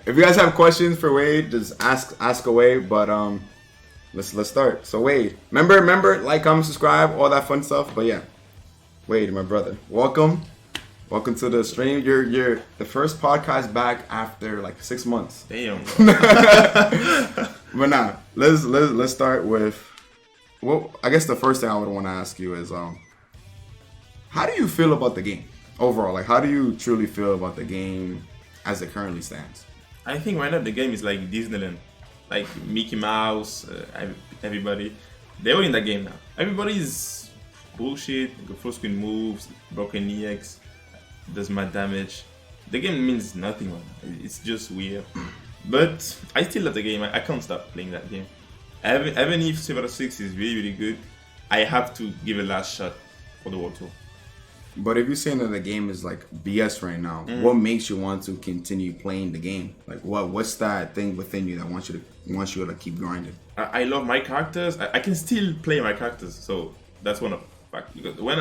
If you guys have questions for Wade, just ask away. But let's start. So Wade, remember, like, comment, subscribe, all that fun stuff. But yeah, Wade, my brother, welcome to the stream. You're the first podcast back after like 6 months. Damn. But nah, let's start with. Well, I guess the first thing I would want to ask you is, how do you feel about the game overall? Like, how do you truly feel about the game as it currently stands? I think right now the game is like Disneyland, like Mickey Mouse, everybody. They're all in that game now. Everybody is bullshit, full screen moves, broken EX, does mad damage. The game means nothing right now. It's just weird. But I still love the game. I can't stop playing that game. Even if Silver 6 is really, really good, I have to give a last shot for the World Tour. But if you're saying that the game is like BS right now, what makes you want to continue playing the game? Like, what's that thing within you that wants you to keep grinding? I love my characters. I can still play my characters, so that's one of the facts. Because when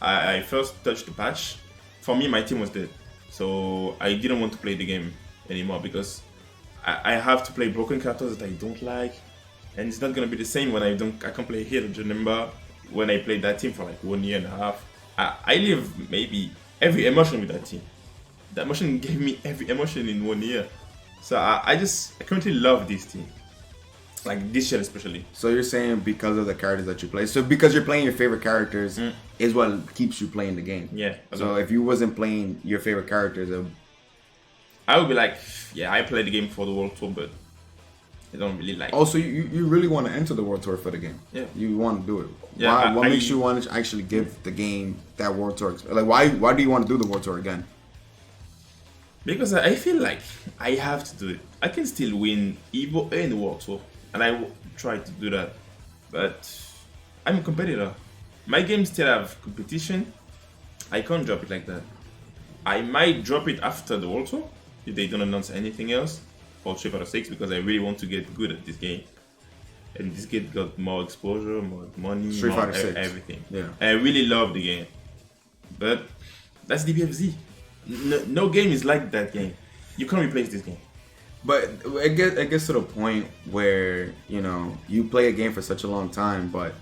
I first touched the patch, for me my team was dead, so I didn't want to play the game anymore because I have to play broken characters that I don't like. And it's not gonna be the same when I can't play here. Remember when I played that team for like 1 year and a half? I live maybe every emotion with that team. That emotion gave me every emotion in 1 year. So I currently love this team. Like this year especially. So you're saying because of the characters that you play. So because you're playing your favorite characters is what keeps you playing the game. Yeah. So if you wasn't playing your favorite characters, I would be like, yeah, I play the game for the World Tour, but I don't really like. Also, you really want to enter the World Tour for the game. Yeah. You want to do it. Yeah. What makes you want to actually give the game that World Tour? Like, why do you want to do the World Tour again? Because I feel like I have to do it. I can still win EVO and the World Tour, and I try to do that. But I'm a competitor. My games still have competition. I can't drop it like that. I might drop it after the World Tour if they don't announce anything else for Street Fighter 6 because I really want to get good at this game. And this game got more exposure, more money, Street Fighter 6. Everything. Yeah. And I really love the game. But that's DBFZ. No game is like that game. You can't replace this game. But it gets to the point where, you play a game for such a long time, but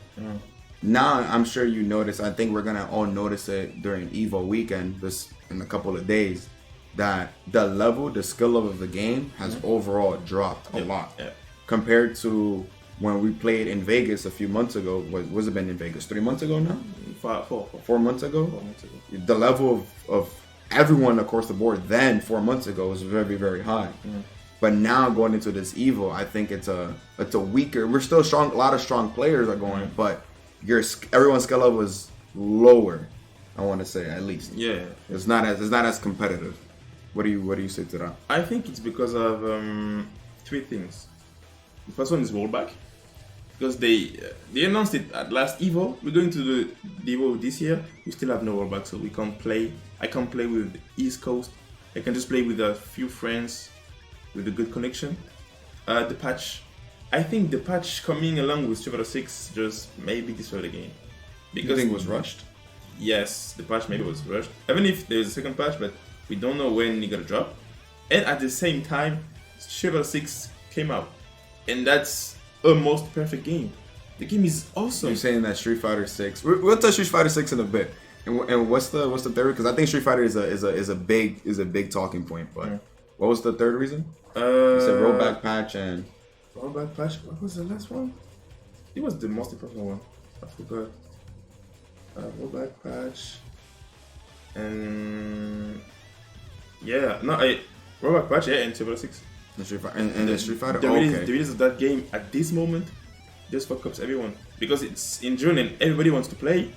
now I'm sure you notice, I think we're going to all notice it during EVO weekend, this in a couple of days, that the skill level of the game has overall dropped a lot compared to when we played in Vegas a few months ago. Was it been in Vegas 3 months ago now? 4 months ago. 4 months ago. The level of everyone across the board then 4 months ago was very, very high. But now going into this EVO, I think it's a weaker. We're still strong. A lot of strong players are going, but everyone's skill level is lower. I want to say at least. Yeah. It's not as competitive. What do you say to that? I think it's because of 3 things. The first one is rollback, because they announced it at last EVO. We're going to do the EVO this year. We still have no rollback, so we can't play. I can't play with the East Coast. I can just play with a few friends with a good connection. The patch. I think the patch coming along with Street Fighter 6 just maybe destroyed the game. Because you think it was rushed? Yes, the patch maybe was rushed. Even if there's a second patch, but we don't know when it's gonna drop. And at the same time, Street Fighter 6 came out. And that's a most perfect game. The game is awesome. You're saying that Street Fighter 6. We'll touch Street Fighter 6 in a bit. And what's the third? Because I think Street Fighter is a big talking point. But what was the third reason? You said rollback patch and rollback patch. What was the last one? It was the most important one. I forgot. Rollback patch. And rollback patch. Yeah, and Street Fighter 6. The Street Fighter and the Street Fighter. The release of that game at this moment just fuck ups everyone because it's in June and everybody wants to play.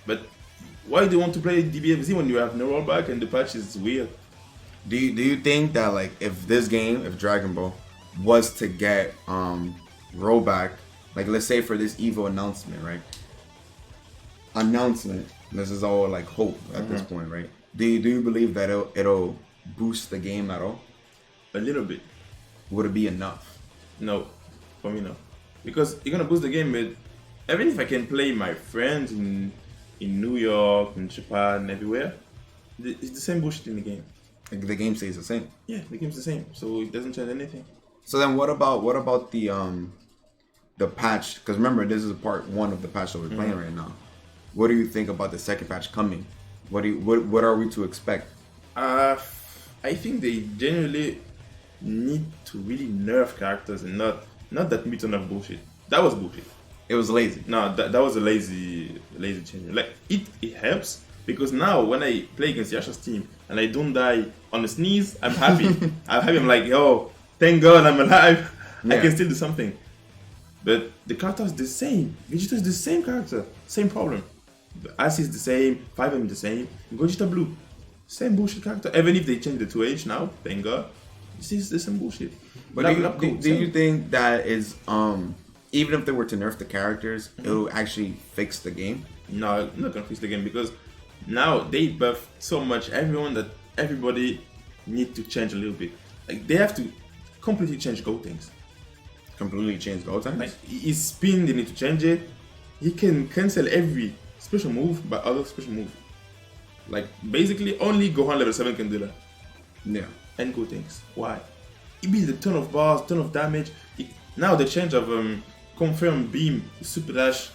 But why do you want to play DBFZ when you have no rollback and the patch is weird? Do you think that like if Dragon Ball was to get rollback, like let's say for this EVO announcement, right? This is all like hope at this point, right? Do you believe that it'll boost the game at all? A little bit. Would it be enough? No, for me no. Because you're gonna boost the game with, even if I can play my friends in New York, in Japan, everywhere, it's the same bullshit in the game. Like, the game stays the same. Yeah, the game's the same, so it doesn't change anything. So then, what about the patch? Because remember, this is part 1 of the patch that we're playing right now. What do you think about the second patch coming? What are we to expect? I think they generally need to really nerf characters and not that mutant of bullshit. That was bullshit. It was lazy. No, that was a lazy change. Like it helps because now when I play against Yasha's team and I don't die on a sneeze, I'm happy. I'm like, yo, thank God I'm alive. Yeah. I can still do something. But the character is the same. Vegeta is the same character, same problem. Ice is the same, 5M the same, Gogeta Blue, same bullshit character. Even if they change the 2H now, thank God, this is the same bullshit. But do you think that is even if they were to nerf the characters, it'll actually fix the game? No, not gonna fix the game because now they buff so much that everybody need to change a little bit. Like they have to completely change Go things. Completely change Go times? Like his spin, they need to change it. He can cancel every special move by other special move. Like basically only Gohan level 7 can do that. Yeah. And Go things. Why? He builds a ton of bars, ton of damage. Now the change of confirm beam, super dash.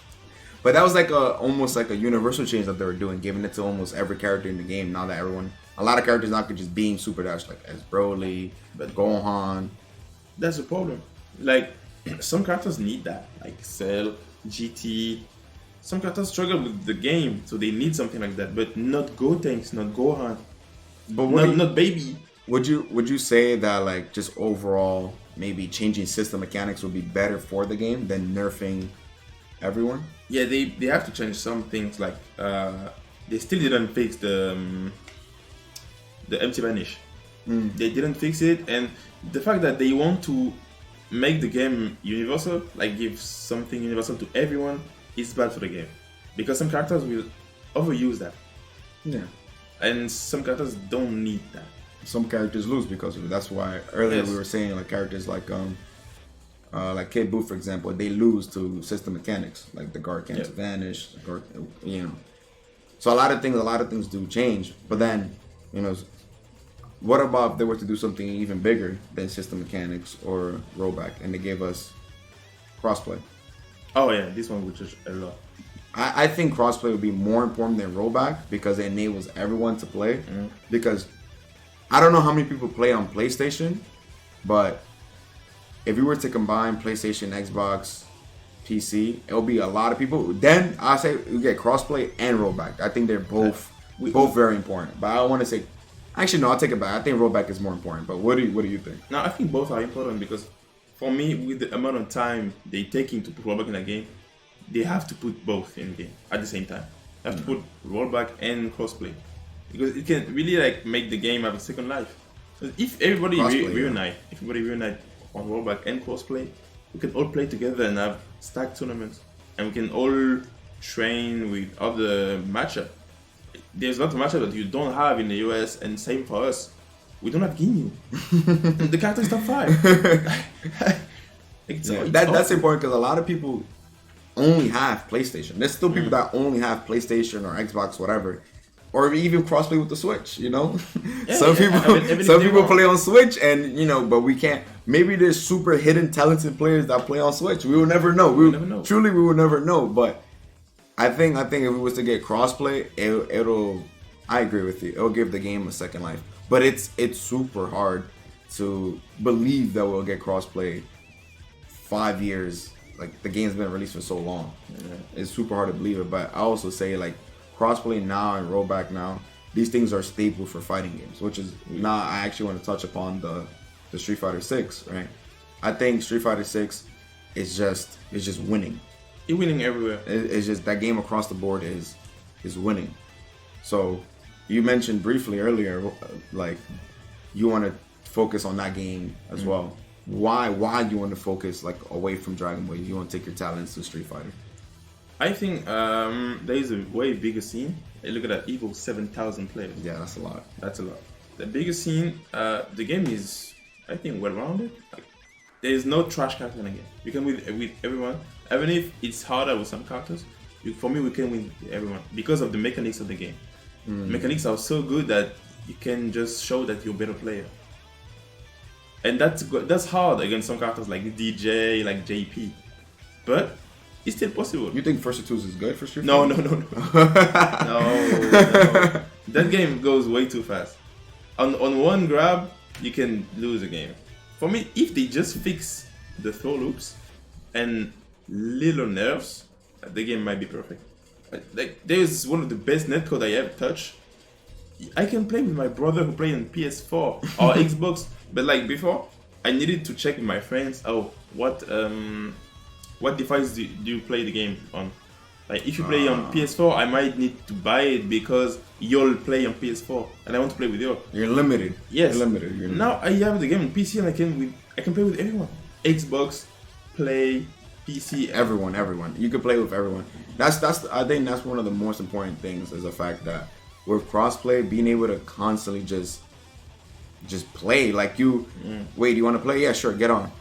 But that was like almost like a universal change that they were doing, giving it to almost every character in the game. Now that a lot of characters now could just beam super dash, like as Broly, but Gohan. That's the problem. Like some characters need that, like Cell, GT. Some characters struggle with the game, so they need something like that. But not Gotenks, not Gohan, but not Baby. Would you say that like just overall maybe changing system mechanics would be better for the game than nerfing everyone? Yeah, they have to change some things. Like they still didn't fix the empty vanish. They didn't fix it, and the fact that they want to make the game universal, like give something universal to everyone, is bad for the game because some characters will overuse that. Yeah, and some characters don't need that. Some characters lose because of it. That's why earlier we were saying like characters like Kid Buu, for example, they lose to system mechanics, like the guard can't vanish, guard, So a lot of things do change. But then, what about if they were to do something even bigger than system mechanics or rollback, and they gave us crossplay? Oh yeah, this one would change a lot. I think crossplay would be more important than rollback because it enables everyone to play. Because I don't know how many people play on PlayStation, but if we were to combine PlayStation, Xbox, PC, it'll be a lot of people. Then I say we get crossplay and rollback. I think they're both very important. But I don't want to say, actually no, I'll take it back. I think rollback is more important. But what do you think? No, I think both are important because for me, with the amount of time they taking to put rollback in a game, they have to put both in the game at the same time. They have to put rollback and crossplay because it can really like make the game have a second life. So if everybody reunite on rollback and crossplay, we can all play together and have stacked tournaments, and we can all train with other matchup. There's a lot of matchup that you don't have in the US, and same for us. We don't have Ginyu. The character is top 5. That's important because a lot of people only have PlayStation. There's still people that only have PlayStation or Xbox, whatever, or even crossplay with the Switch. Some people play on Switch, and but we can't. Maybe there's super hidden talented players that play on Switch. We will never know. We will never know. But I think if it was to get crossplay, it'll. I agree with you. It'll give the game a second life. But it's super hard to believe that we'll get crossplay 5 years. Like the game's been released for so long. It's super hard to believe it. But I also say like crossplay now and rollback now, these things are staple for fighting games. Which is now I actually want to touch upon the Street Fighter 6, right? I think Street Fighter 6 is just winning. It's winning everywhere. It's just that game across the board is winning. So you mentioned briefly earlier, like you want to focus on that game as well. Why do you want to focus like away from Dragon Ball? You want to take your talents to Street Fighter? I think there is a way bigger scene. Look at that, EVO 7,000 players. Yeah, that's a lot. That's a lot. The biggest scene, the game is, I think, well-rounded. Like, there is no trash character in the game. You can win with everyone, even if it's harder with some characters. For me, we can win with everyone because of the mechanics of the game. Mechanics are so good that you can just show that you're a better player. And that's hard against some characters like DJ, like JP. But it's still possible. You think First 2 is good for Street No, Fighter? no. That game goes way too fast. On one grab, you can lose a game. For me, if they just fix the throw loops and little nerfs, the game might be perfect. Like, there's one of the best netcode I ever touched. I can play with my brother who play on PS4 or Xbox, but like before, I needed to check with my friends. Oh, what device do you play the game on? Like if you play on PS4, I might need to buy it because you'll play on PS4 and I want to play with you. You're limited. Yes. You're limited. Now I have the game on PC and I can play with everyone. Xbox, Play, PC. Everyone. You can play with everyone. I think that's one of the most important things is the fact that with crossplay, being able to constantly just play. Like wait, you want to play? Yeah, sure, get on.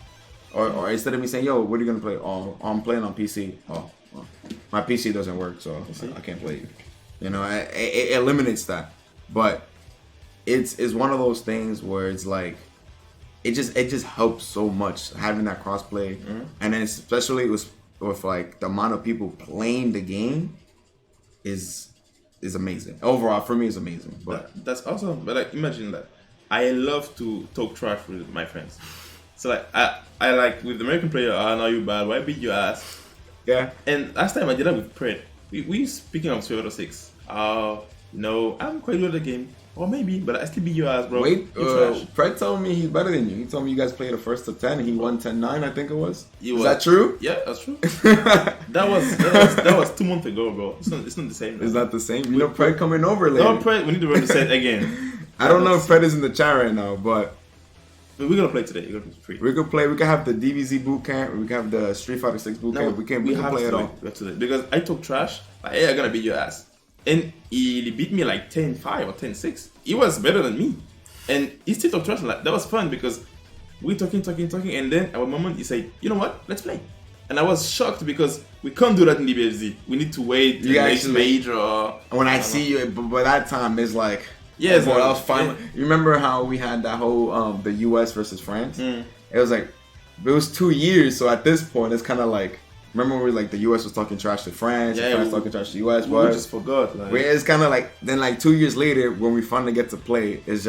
Or instead of me saying, yo, what are you gonna play? Oh, I'm playing on PC. Oh, my PC doesn't work, so I can't play you. You know, it eliminates that. But it's one of those things where it's like it just helps so much having that crossplay, and then especially with like the amount of people playing the game is amazing. Overall, for me, it's amazing. But that's awesome. But like, imagine that. I love to talk trash with my friends. So like, I like with the American player. I know you bad. Why beat your ass? Yeah. And last time I did that with Pred. We speaking of Survivor 6. No, I'm quite good at the game. Or maybe, but I still beat your ass, bro. Wait, Fred told me he's better than you. He told me you guys played the first to 10 and he won 10-9, I think it was. Is that true? Yeah, that's true. that was 2 months ago, bro. It's not the same. It's not the same. You know, Fred coming over later. No, Fred, we need to run the set again. I don't know if Fred is in the chat right now, but we're gonna play today. You're gonna play free. We could play. We could have the DBZ boot camp. We could have the Street Fighter 6 boot camp. We can play it all. We have to do it because I talk trash. Like, hey, I'm gonna beat your ass, and he beat me like 10-5 or 10-6. He was better than me, and he still talk trash. Like that was fun because we talking, and then at one moment he said, "You know what? Let's play." And I was shocked because we can't do that in DBFZ. We need to wait the next major. When I see you, by that time it's like. Yes, what else? Finally, you remember how we had that whole the U.S. versus France? It was like it was 2 years. So at this point, it's kind of like remember when like the U.S. was talking trash to France, and France talking trash to the U.S. We just forgot. Like, it's kind of like then like 2 years later when we finally get to play, it's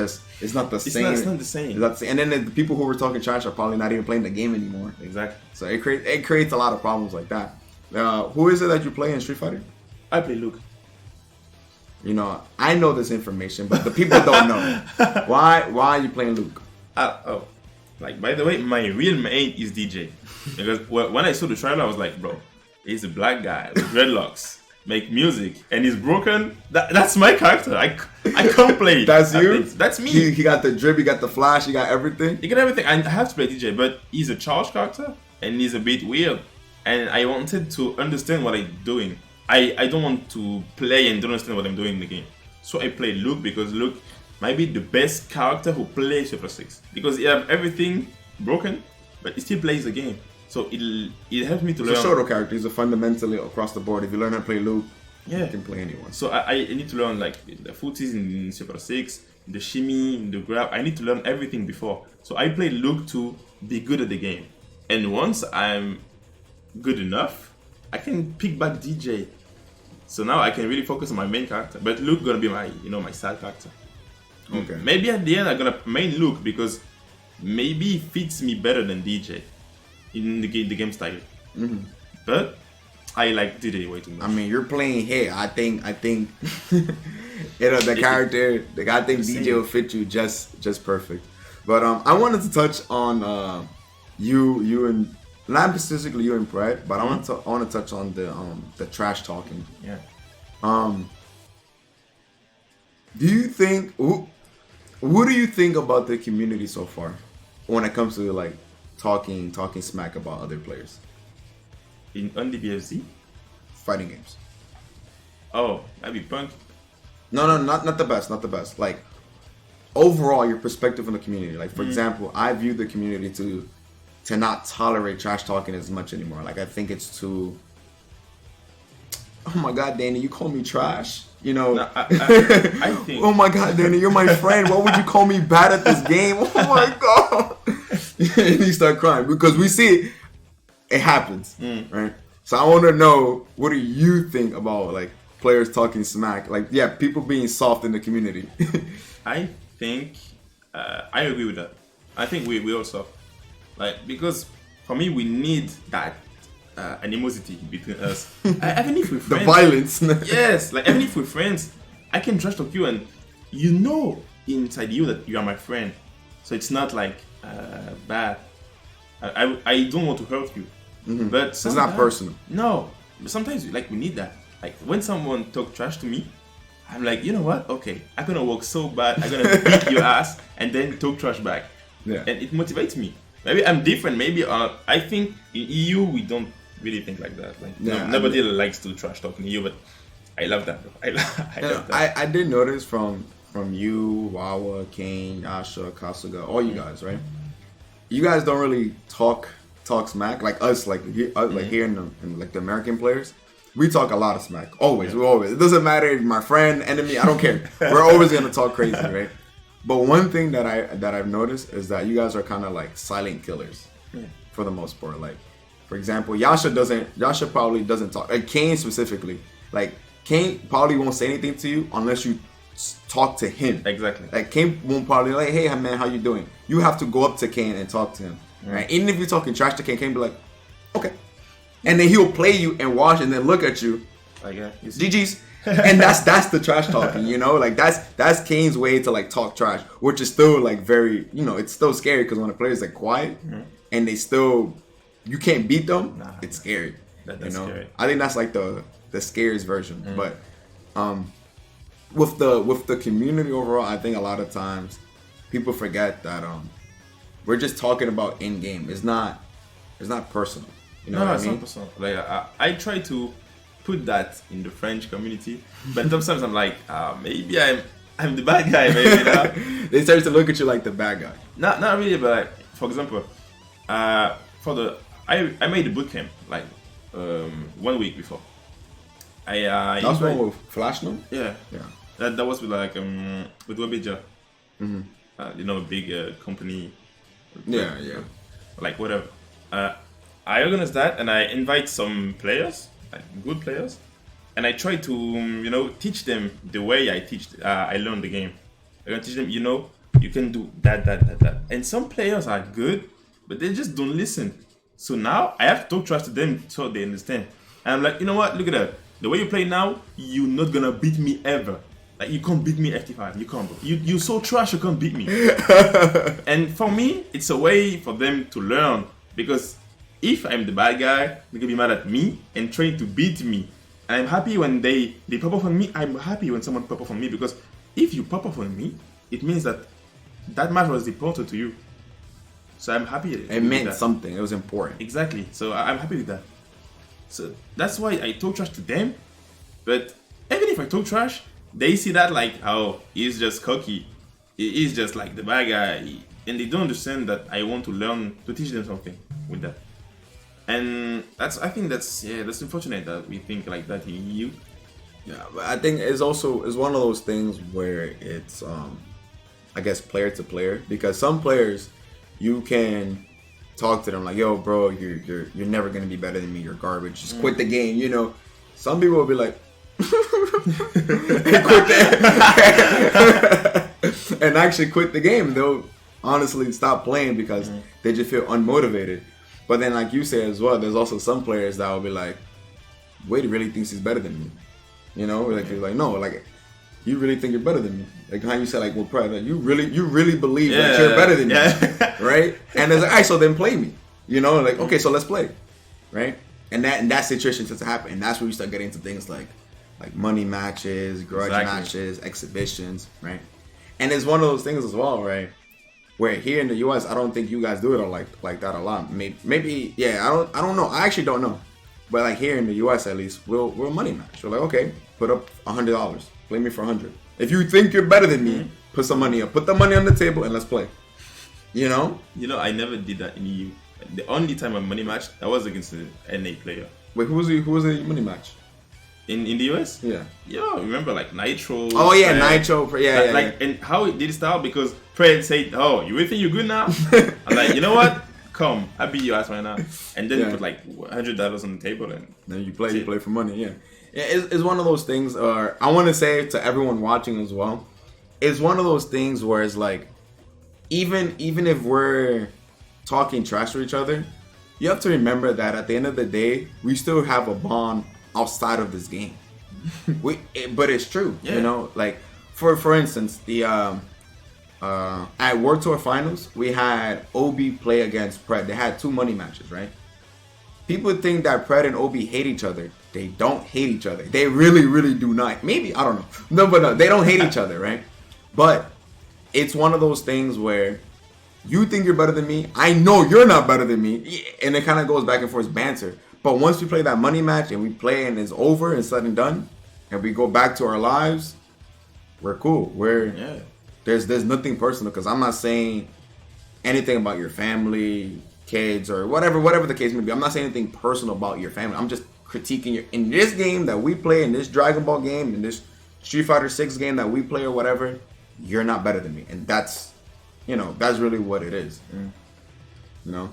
not the same. It's not the same. And then the people who were talking trash are probably not even playing the game anymore. Exactly. So it creates a lot of problems like that. Who is it that you play in Street Fighter? I play Luke. You know, I know this information, but the people don't know. Why are you playing Luke? Like, by the way, my real main is DJ. Because when I saw the trailer, I was like, bro, he's a black guy with dreadlocks, make music, and he's broken. That's my character. I can't play. That's you? That's me. He got the drip, he got the flash, he got everything. He got everything. I have to play DJ, but he's a charged character, and he's a bit weird. And I wanted to understand what I'm doing. I don't want to play and don't understand what I'm doing in the game. So I played Luke because Luke might be the best character who plays Super 6. Because he have everything broken, but he still plays the game. So it helps me to learn. He's a Shoto character. He's a fundamentally across the board. If you learn how to play Luke, you can play anyone. So I need to learn like the footies in Super 6, the shimmy, the grab. I need to learn everything before. So I played Luke to be good at the game. And once I'm good enough, I can pick back DJ. So now I can really focus on my main character. But Luke gonna be my side character. Okay. Maybe at the end I'm gonna main Luke because maybe he fits me better than DJ in the game style. But I like DJ way too much. I mean, you're playing here. I think the character. I think DJ will fit you just perfect. But I wanted to touch on you and. Not specifically you and Brett, but I want to touch on the trash talking. Yeah. Do you think what do you think about the community so far when it comes to like talking smack about other players? On DBFZ? Fighting games. Oh, that'd be punk. No, not the best. Like overall, your perspective on the community. Like for example, I view the community to not tolerate trash talking as much anymore. Like I think it's too. Oh my God, Danny, you call me trash? You know, No, I think. oh my God, Danny, you're my friend. Why would you call me bad at this game? Oh my God. And you start crying because we see it happens, right? So I want to know, what do you think about like players talking smack? Like, yeah, people being soft in the community. I think I agree with that. I think we also like, because for me we need that animosity between us. Even if we're The friends, violence. yes, like even if we're friends, I can trash talk you and you know inside you that you are my friend. So it's not like bad. I don't want to hurt you, but It's not personal. No, but sometimes like we need that. Like when someone talk trash to me, I'm like, you know what? Okay, I'm gonna work so bad. I'm gonna beat your ass and then talk trash back. Yeah. And it motivates me. Maybe I'm different. Maybe I think in EU we don't really think like that. Like nobody likes to trash talk in EU, but I love that. I love that. I did notice from you, Wawa, Kane, Asha, Kasuga, all you guys, right? You guys don't really talk smack like us, like here in like the American players. We talk a lot of smack. Always, we always. It doesn't matter if my friend, enemy, I don't care. We're always gonna talk crazy, right? But one thing that I've noticed is that you guys are kind of like silent killers, for the most part. Like, for example, Yasha probably doesn't talk. Like Kane specifically, like Kane probably won't say anything to you unless you talk to him. Exactly. Like Kane won't probably like, hey man, how you doing? You have to go up to Kane and talk to him, right? Even if you're talking trash to Kane, Kane be like, okay, and then he'll play you and watch and then look at you, like GG's. And that's the trash talking, you know, like that's Kane's way to like talk trash, which is still like very, you know, it's still scary because when a player's like quiet and they still, you can't beat them, it's scary. That's you know, scary. I think that's like the scariest version. But with the community overall, I think a lot of times people forget that we're just talking about in game. It's not personal. You know what I mean? Not personal. Like I try to put that in the French community, but sometimes I'm like, maybe I'm the bad guy. Maybe now. They start to look at you like the bad guy. Not really, but like, for example, I made a boot camp like 1 week before. That was one with Flashno? Yeah. That was with like with WebMedia. You know, a big company. Yeah. Like whatever. I organized that and I invite some players, like good players, and I try to teach them the way I learned the game. I'm gonna teach them, you can do that, and some players are good, but they just don't listen. So now I have to talk trash to them so they understand. And I'm like, you know what? Look at that. The way you play now, you're not gonna beat me ever. Like you can't beat me FT5. You can't. You're so trash. You can't beat me. And for me, it's a way for them to learn, because if I'm the bad guy, they're gonna be mad at me and trying to beat me. And I'm happy when they pop off on me. I'm happy when someone pop off on me, because if you pop off on me, it means that match was important to you. So I'm happy. It meant something. It was important. Exactly. So I'm happy with that. So that's why I talk trash to them. But even if I talk trash, they see that like, oh, he's just cocky. He's just like the bad guy. And they don't understand that I want to learn, to teach them something with that. And I think that's unfortunate that we think like that in EU. Yeah, but I think it's one of those things where it's I guess player to player, because some players you can talk to them like, yo bro, you're never gonna be better than me, you're garbage, just quit the game, you know. Some people will be like and quit and actually quit the game. They'll honestly stop playing because they just feel unmotivated. But then, like you said as well, there's also some players that will be like, Wade really thinks he's better than me. You know, like you're like, no, like you really think you're better than me. Like how you said, like, well, pride, like, you really believe that you're better than me, right? And it's like, all right, so then play me. You know, like, okay, so let's play, right? And that situation tends to happen, and that's where you start getting into things like money matches, grudge matches, exhibitions, right? And it's one of those things as well, right? Where here in the US, I don't think you guys do it like that a lot. Maybe yeah, I don't know. I actually don't know. But like here in the US at least, we'll money match. We're like, okay, put up $100. Play me for 100. If you think you're better than me, put some money up. Put the money on the table and let's play. You know? I never did that in EU. The only time I money matched, that was against an NA player. Wait, who was the money match? in the US. Yeah. Yo, remember like Nitro? Oh yeah, Pred, Nitro. Yeah, like and how it did start because Pred said, "Oh, you really think you're good now?" I'm like, you know what? Come, I beat your ass right now. And then you put like $100 on the table and then you play for money. Yeah, it's one of those things. I want to say to everyone watching as well, it's one of those things where it's like, even if we're talking trash to each other, you have to remember that at the end of the day, we still have a bond outside of this game. But it's true, you know. Like for instance, the at World Tour Finals, we had OB play against Pred. They had 2 money matches, right? People think that Pred and OB hate each other. They don't hate each other. They really, really do not. Maybe, I don't know. No, they don't hate each other, right? But it's one of those things where you think you're better than me. I know you're not better than me. And it kind of goes back and forth banter. But once we play that money match and we play and it's over and said and done, and we go back to our lives, we're cool. There's nothing personal, because I'm not saying anything about your family, kids, or whatever the case may be. I'm not saying anything personal about your family. I'm just critiquing in this game that we play, in this Dragon Ball game, in this Street Fighter 6 game that we play or whatever, you're not better than me. And that's, that's really what it is. You know?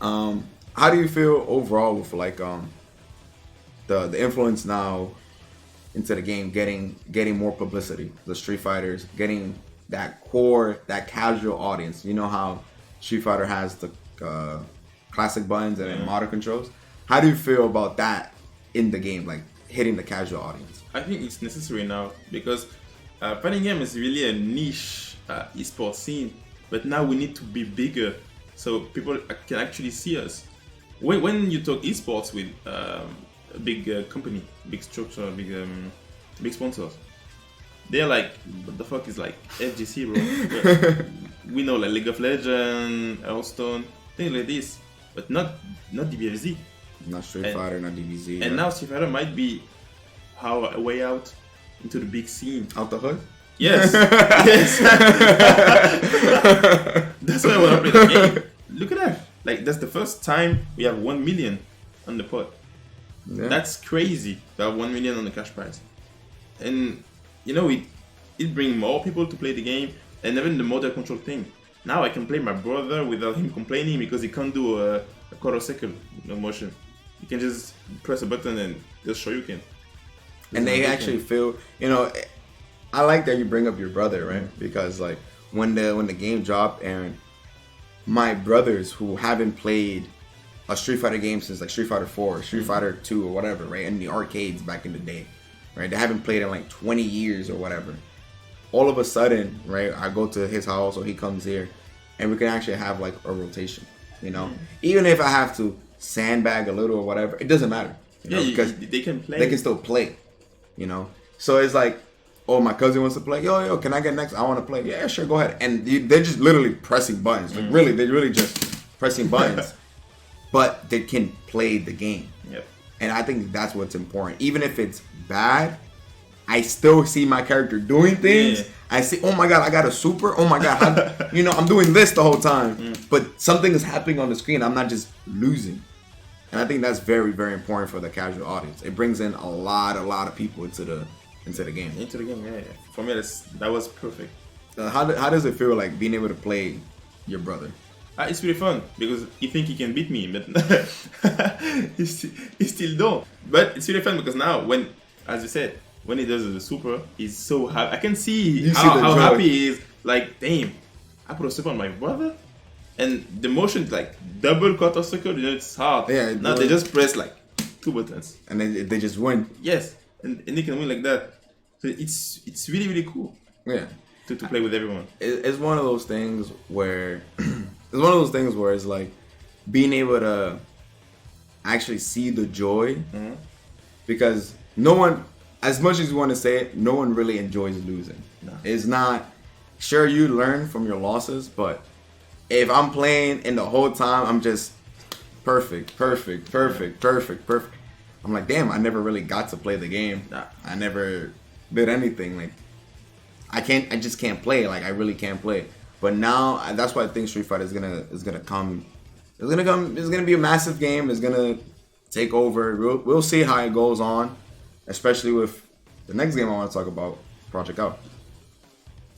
How do you feel overall with like the influence now into the game getting more publicity? The Street Fighters getting that core, that casual audience. You know how Street Fighter has the classic buttons and modern controls. How do you feel about that in the game, like hitting the casual audience? I think it's necessary now because fighting game is really a niche esports scene, but now we need to be bigger so people can actually see us. When you talk esports with a big company, big structure, big sponsors, they're like, what the fuck is like FGC, bro? We know like League of Legends, Hearthstone, things like this, but not DBFZ. Not Street Fighter, not DBZ. And now Street Fighter might be a way out into the big scene. Out the hood? Yes. Yes. That's why I want to play the game. Look at that. Like, that's the first time we have 1 million on the pot. Yeah. That's crazy to have 1 million on the cash prize. And, it brings more people to play the game, and even the motor control thing. Now I can play my brother without him complaining because he can't do a quarter second motion. You can just press a button and just show you can. And they actually feel, I like that you bring up your brother, right? Because like when the game dropped, and my brothers who haven't played a Street Fighter game since like Street Fighter 4, Street Fighter 2 or whatever, right? In the arcades back in the day, right? They haven't played in like 20 years or whatever. All of a sudden, right? I go to his house or he comes here, and we can actually have like a rotation, Even if I have to sandbag a little or whatever, it doesn't matter. Because they can play. They can still play, So it's like, oh, my cousin wants to play. Yo, can I get next? I want to play. Yeah, sure, go ahead. And they're just literally pressing buttons. Like really, they're really just pressing buttons. But they can play the game. Yep. And I think that's what's important. Even if it's bad, I still see my character doing things. Yeah. I see, oh my god, I got a super. Oh my god, I'm doing this the whole time. But something is happening on the screen. I'm not just losing. And I think that's very, very important for the casual audience. It brings in a lot of people into the game. Into the game, yeah. For me, that was perfect. How does it feel like being able to play your brother? It's really fun because he think he can beat me, but he still don't. But it's really fun because now, when, as you said, when he does the super, he's so happy. I can see how happy he is. Like, damn, I put a super on my brother, and the motion is like double quarter circle. It's hard. Yeah. Now they just press like 2 buttons, and then they just win. Yes, and they can win like that. So it's really, really cool. Yeah. To play with everyone. It's one of those things where it's like being able to actually see the joy, because no one, as much as you want to say it, no one really enjoys losing. No. It's not, sure, you learn from your losses, but if I'm playing and the whole time I'm just perfect, I'm like, damn, I never really got to play the game. Nah. I never did anything. Like, I just can't play. Like, I really can't play. But now, that's why I think Street Fighter is gonna come. It's gonna be a massive game. It's gonna take over. We'll see how it goes on. especially with the next game I want to talk about, Project L.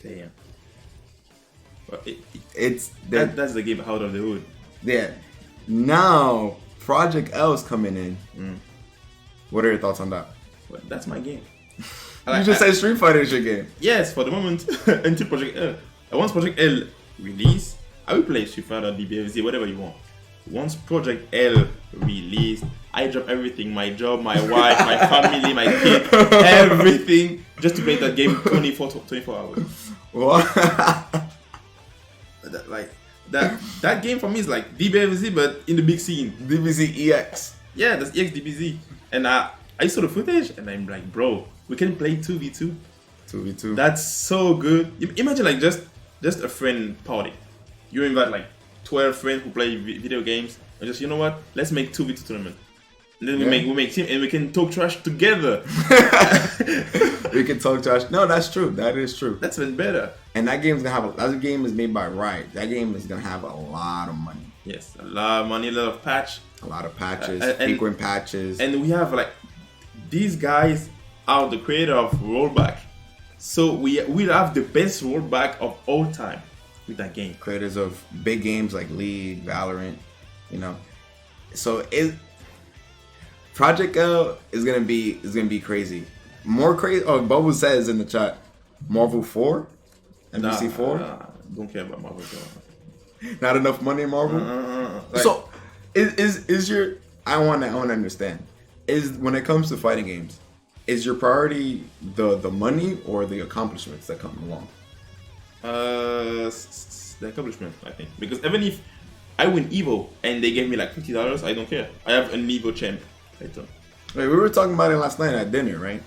Damn. But It's that's the game out of the hood. Yeah. Now Project L is coming in. What are your thoughts on that? But that's my game. You just said Street Fighter is your game. Yes, for the moment, until Project L. And once Project L release, I will play Street Fighter, DBFZ, whatever you want. Once Project L release, I drop everything, my job, my wife, my family, my kid, everything, just to play that game 24 hours. What? That game for me is like DBFZ, but in the big scene. DBZ EX. Yeah, that's EX DBZ. And I saw the footage, and I'm like, bro, we can play 2v2. 2v2. That's so good. Imagine like just a friend party. You invite like 12 friends who play video games, and just, you know what? Let's make 2v2 tournament. And then we make team, and we can talk trash together. We can talk trash. No, that's true. That is true. That's even better. And that game's gonna have that game is made by Riot. That game is gonna have a lot of money. Yes, a lot of money, a lot of patch. A lot of patches, frequent patches. And we have like these guys are the creator of rollback. So we'll have the best rollback of all time with that game. Creators of big games like League, Valorant, you know. So Project L is gonna be crazy. More crazy. Oh, Bubble says in the chat, Marvel 4, MVC 4. Don't care about Marvel 4. Not enough money in Marvel. So is your I want to understand, is when it comes to fighting games, is your priority the money or the accomplishments that come along? The accomplishment, I think, because even if I win EVO and they gave me like $50, I don't care. I have an EVO champ title. Wait, we were talking about it last night at dinner, right?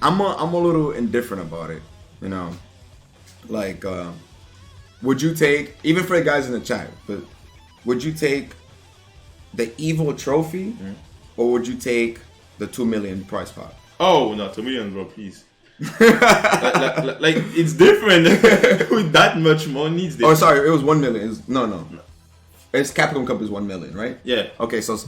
I'm a little indifferent about it, you know. Like, would you take, even for the guys in the chat, but would you take the EVO trophy or would you take the 2 million prize pot? Oh no, 2 million, bro, please. like it's different with that much money. It's oh, sorry, it was 1 million. No. It's Capcom Cup is 1 million, right? Yeah. Okay, so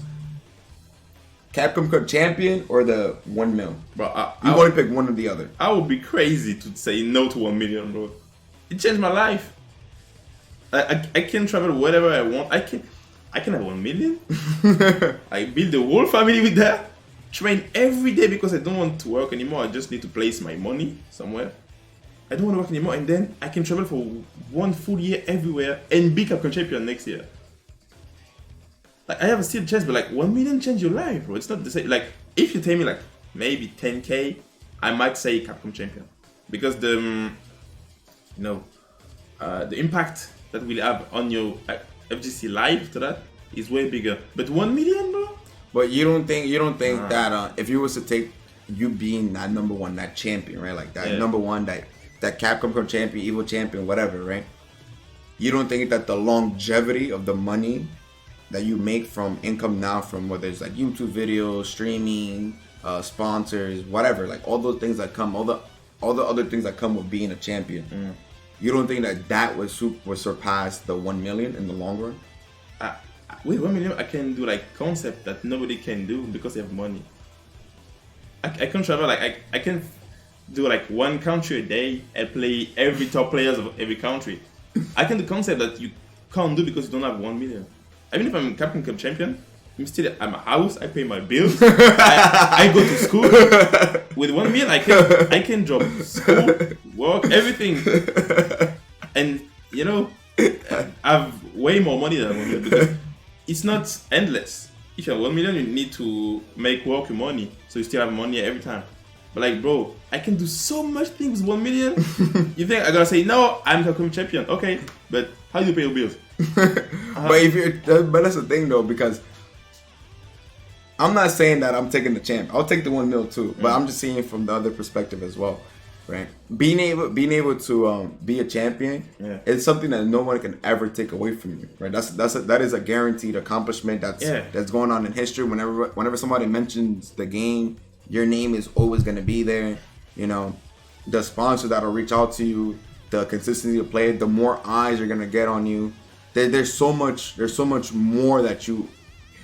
Capcom Cup champion or the 1 mil? Bro, you want to pick one or the other. I would be crazy to say no to 1 million, bro. It changed my life. I can travel wherever I want. I can have 1 million. I build the whole family with that. Train every day because I don't want to work anymore. I just need to place my money somewhere. I don't want to work anymore, and then I can travel for 1 full year everywhere and be Capcom champion next year. Like, I have a still chance, but like 1 million change your life, bro. It's not the same. Like, if you tell me like maybe 10K, I might say Capcom champion because the impact that will have on your FGC life to that is way bigger. But 1 million, bro. But you don't think that if you was to take you being that number one, that champion, right? Like that number one, that Capcom Cup champion, EVO champion, whatever, right? You don't think that the longevity of the money that you make from income now, from whether it's like YouTube videos, streaming, sponsors, whatever, like all those things that come, all the other things that come with being a champion, you don't think that would surpass the 1 million in the long run? With 1 million, I can do like concept that nobody can do because they have money. I can travel, like I can do like one country a day and play every top players of every country. I can do concept that you can't do because you don't have 1 million. Even if I'm Capcom Cup champion, I'm a house, I pay my bills, I go to school. With 1 million, I can drop school, work, everything. And you know, I have way more money than 1 million because it's not endless. If you have 1 million, you need to make work your money, so you still have money every time. But like, bro, I can do so much things with 1 million. You think I gotta say no? I'm Capcom champion, okay? But how do you pay your bills? But that's the thing though, because I'm not saying that I'm taking the champ. I'll take the 1 mil too, but I'm just seeing it from the other perspective as well, right? Being able to be a champion is something that no one can ever take away from you, right? That is a guaranteed accomplishment that's going on in history. Whenever somebody mentions the game, your name is always going to be there. You know, the sponsor that'll reach out to you, the consistency of play, the more eyes you're going to get on you. There's so much more that you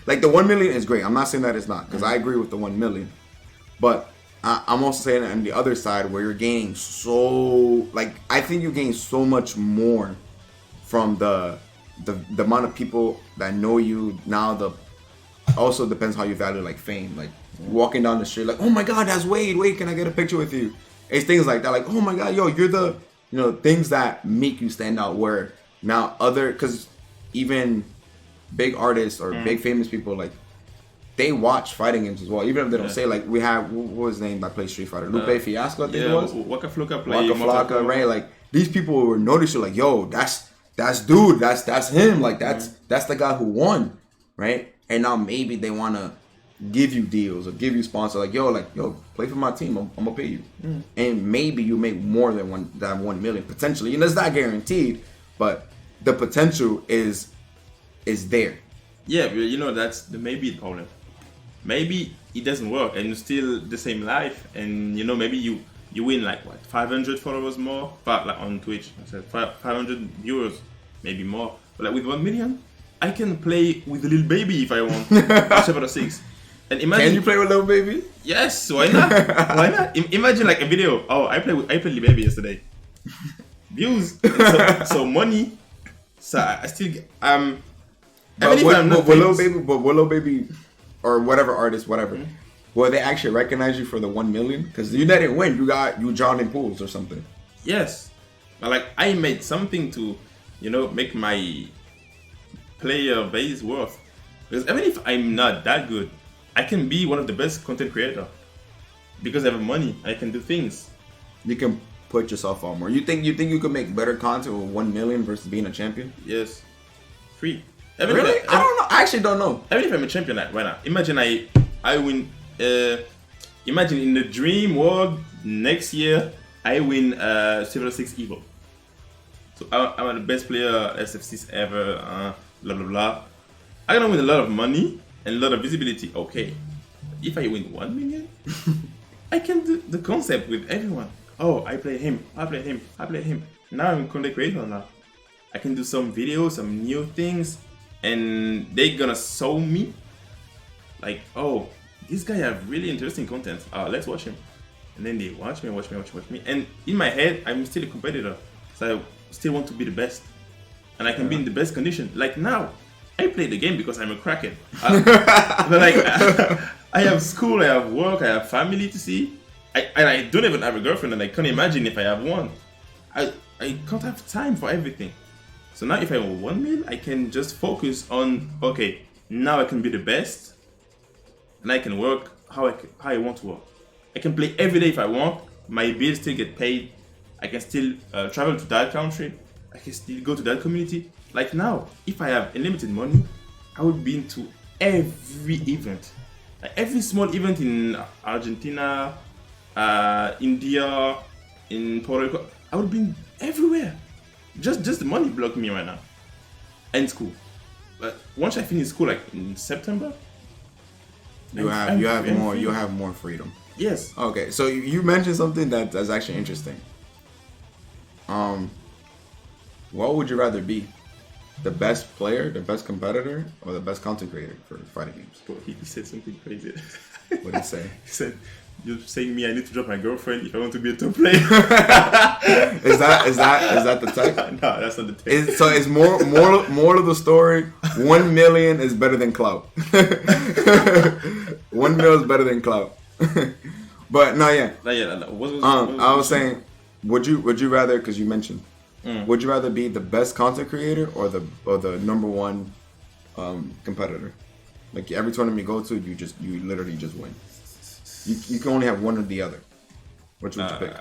like. The 1 million is great. I'm not saying that it's not, because I agree with the 1 million. But I'm also saying on the other side where you're gaining so, like, I think you gain so much more from the amount of people that know you now. Also depends how you value like fame. Like walking down the street, like, oh my God, that's Wade. Wade, can I get a picture with you? It's things like that. Like, oh my God, yo, you're the, things that make you stand out. Where now because even big artists or big famous people, like, they watch fighting games as well, even if they don't say. Like, we have, what was his name that plays Street Fighter? Lupe Fiasco, I think it was. Waka Flocka, right? Like, these people will notice you, like, yo, that's dude, that's him, like, that's the guy who won, right? And now maybe they want to give you deals or give you sponsors, like, yo, play for my team, I'm gonna pay you, and maybe you make more than 1 million potentially, and it's not guaranteed, but the potential is there. Yeah, but that's maybe the problem. Maybe it doesn't work and you still the same life, and maybe you win like what, 500 followers more, but like on Twitch I said 500 viewers, maybe more, but like with 1 million I can play with a little baby if I want. Chapter 6. And imagine, can you play with little baby? Yes, why not? Why not? Imagine like a video. Oh, I played little baby yesterday. Views, so money. So I still get But Willow Baby, or whatever artist, whatever, will they actually recognize you for the 1 million? Because you didn't win. You drowned in pools or something. Yes, but like I made something to, make my player base worth. Because even if I'm not that good, I can be one of the best content creator. Because I have money, I can do things. You can put yourself on more. You think you could make better content with 1 million versus being a champion? Yes, free. Really? I don't know. I actually don't know. Even if I'm a champion, why not? Imagine I win. Imagine in the dream world next year I win Silver 6 EVO. So I'm the best player SFCs ever. Blah blah blah. I'm gonna win a lot of money and a lot of visibility. Okay, if I win 1 million, I can do the concept with everyone. Oh, I play him. I play him. I play him. Now I'm content creator now. I can do some videos, some new things. And they gonna show me, like, oh, this guy have really interesting content. Let's watch him. And then they watch me. And in my head, I'm still a competitor. So I still want to be the best. And I can be in the best condition. Like now, I play the game because I'm a crackhead. But like, I have school, I have work, I have family to see. I don't even have a girlfriend, and I can't imagine if I have one. I can't have time for everything. So now if I want 1 million, I can just focus on, okay, now I can be the best, and I can work how I want to work. I can play every day if I want, my bills still get paid, I can still travel to that country, I can still go to that community. Like now, if I have unlimited money, I would be into every event. Like every small event in Argentina, India, in Puerto Rico, I would be everywhere. Just the money blocked me right now. And school. But once I finish school, like in September, you have more freedom. Yes. Okay, so you mentioned something that's actually interesting. What would you rather be? The best player, the best competitor, or the best content creator for fighting games? But he said something crazy. What did he say? He said, "You're saying me I need to drop my girlfriend if I want to be a top player." Is that the text? No, that's not the text. So it's more of the story. 1 million is better than clout. 1 million is better than clout. But no, yeah. I was saying, would you rather? Because you mentioned, would you rather be the best content creator or the number one competitor? Like every tournament you go to, you literally just win. You can only have one or the other. Which would you pick?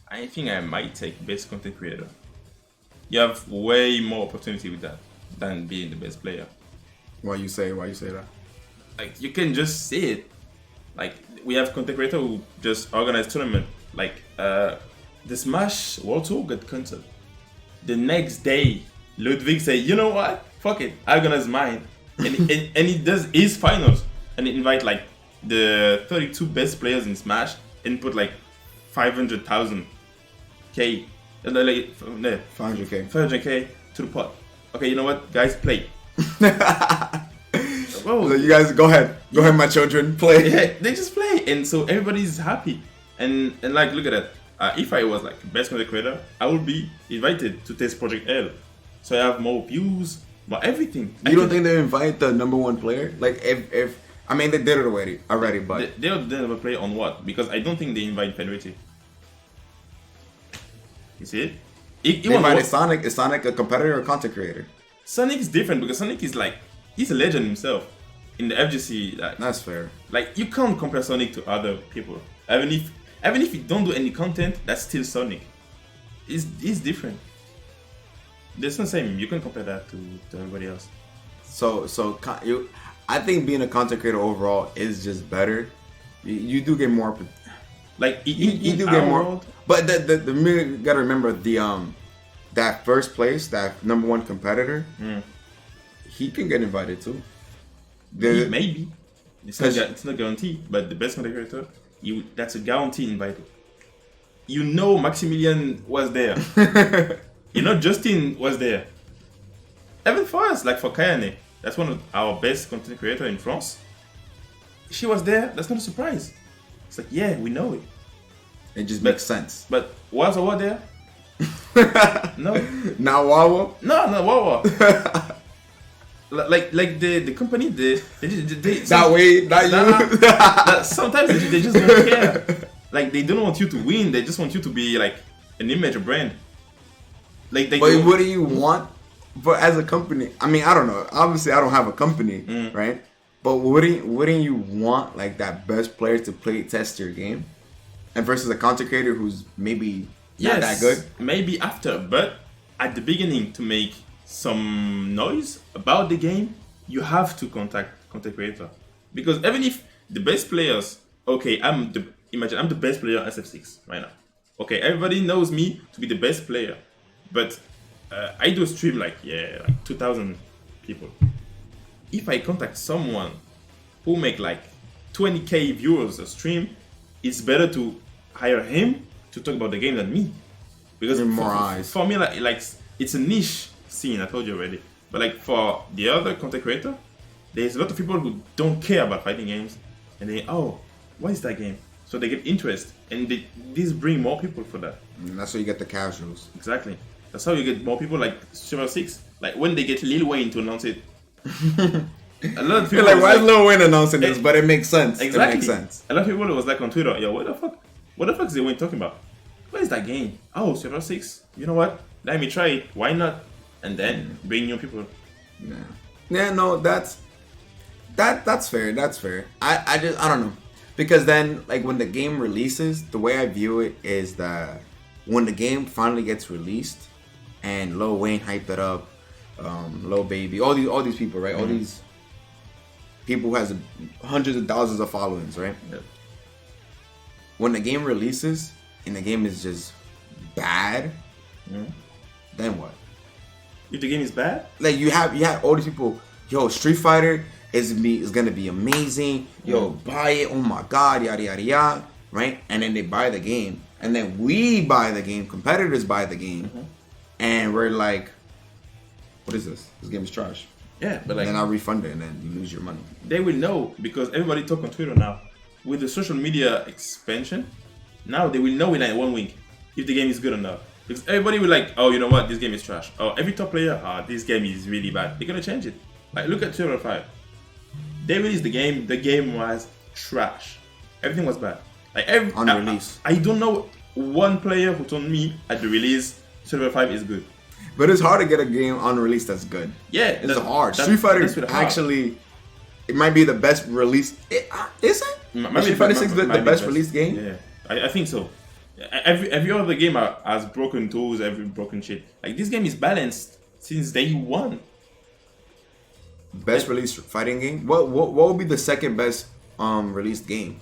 I think I might take best content creator. You have way more opportunity with that than being the best player. Why you say that? Like you can just see it. Like we have content creator who just organize tournament. Like the Smash World Tour got cancelled. The next day, Ludwig say, you know what? Fuck it, I organize mine, and he does his finals, and he invite like the 32 best players in Smash and put like 500,000 K, like 500K to the pot. Okay, you know what, guys, play. Whoa. So you guys go ahead, my children, play. Yeah, they just play, and so everybody's happy. And like, look at that. If I was like best content creator, I would be invited to test Project L, so I have more views, more everything. You don't think they invite the #1 player? Like if I mean they did it already, but they'll never play on what? Because I don't think they invite Federated. You see it? they invited Sonic. Is Sonic a competitor or content creator? Sonic is different because Sonic is like, he's a legend himself in the FGC. Like, that's fair. Like, you can't compare Sonic to other people. Even if you don't do any content, that's still Sonic. He's different. There's no same. You can compare that to everybody else. I think being a content creator overall is just better. You do get more. Like you do get more. World, but you gotta remember that first place, that #1 competitor, he can get invited too. Maybe. It's not guaranteed, but the best content creator, that's a guaranteed invite. You know Maximilian was there. You know Justin was there. Even for us, like for Kayane, that's one of our best content creator in France. She was there. That's not a surprise. It's like, yeah, we know it. It just makes sense. But was Wawa there? No. Not Wawa? No, not Wawa. like the company, they that way, not you. Sometimes they just don't care. Like, they don't want you to win. They just want you to be like an image, a brand. Like, but what do you want? But as a company, I mean, I don't know. Obviously, I don't have a company, right? But wouldn't you want like that best player to play test your game, and versus a content creator who's maybe not that good? Maybe after, but at the beginning, to make some noise about the game, you have to contact content creator, because even if the best players, okay, imagine I'm the best player on SF6 right now. Okay, everybody knows me to be the best player, but I do a stream like 2,000 people. If I contact someone who make like 20k viewers a stream, it's better to hire him to talk about the game than me, because more eyes. For me, like it's a niche scene. I told you already. But like for the other content creator, there's a lot of people who don't care about fighting games, and they what is that game? So they get interest, and this bring more people for that. And that's how you get the casuals. Exactly. That's how you get more people like Server 6. Like when they get Lil Wayne to announce it. A lot of people like, why is Lil Wayne announcing this? But it makes sense. Exactly. It makes sense. A lot of people was like on Twitter, yo, what the fuck is Lil Wayne talking about? What is that game? Oh, Server 6. You know what? Let me try it. Why not? And then bring new people. Yeah, no, that's fair. That's fair. I don't know. Because then, like, when the game releases, the way I view it is that when the game finally gets released and Lil Wayne hyped it up, Lil Baby, all these people, right? All these people who has hundreds of thousands of followings, right? Yep. When the game releases and the game is just bad, then what? If the game is bad? Like, you have all these people, yo, Street Fighter is gonna be amazing. Yo, buy it. Oh my god, yada yada yada. Right? And then they buy the game, and then we buy the game. Competitors buy the game, and we're like, "What is this? This game is trash." Yeah, but like, then I'll refund it, and then you lose your money. They will know because everybody talk on Twitter now. With the social media expansion, now they will know in like 1 week if the game is good or not. Because everybody will like, oh, you know what? This game is trash. Oh, every top player, this game is really bad. They're gonna change it. Like, look at 205. They released the game. The game was trash. Everything was bad. Like on release. I don't know one player who told me at the release 205 is good. But it's hard to get a game on release that's good. Yeah, it's hard. Street Fighter actually, it might be the best release. Is it? Street Fighter 6 the best released game? Yeah, I think so. Every other game has broken tools, every broken shit. Like, this game is balanced since day one. Best released fighting game? What would be the second best released game?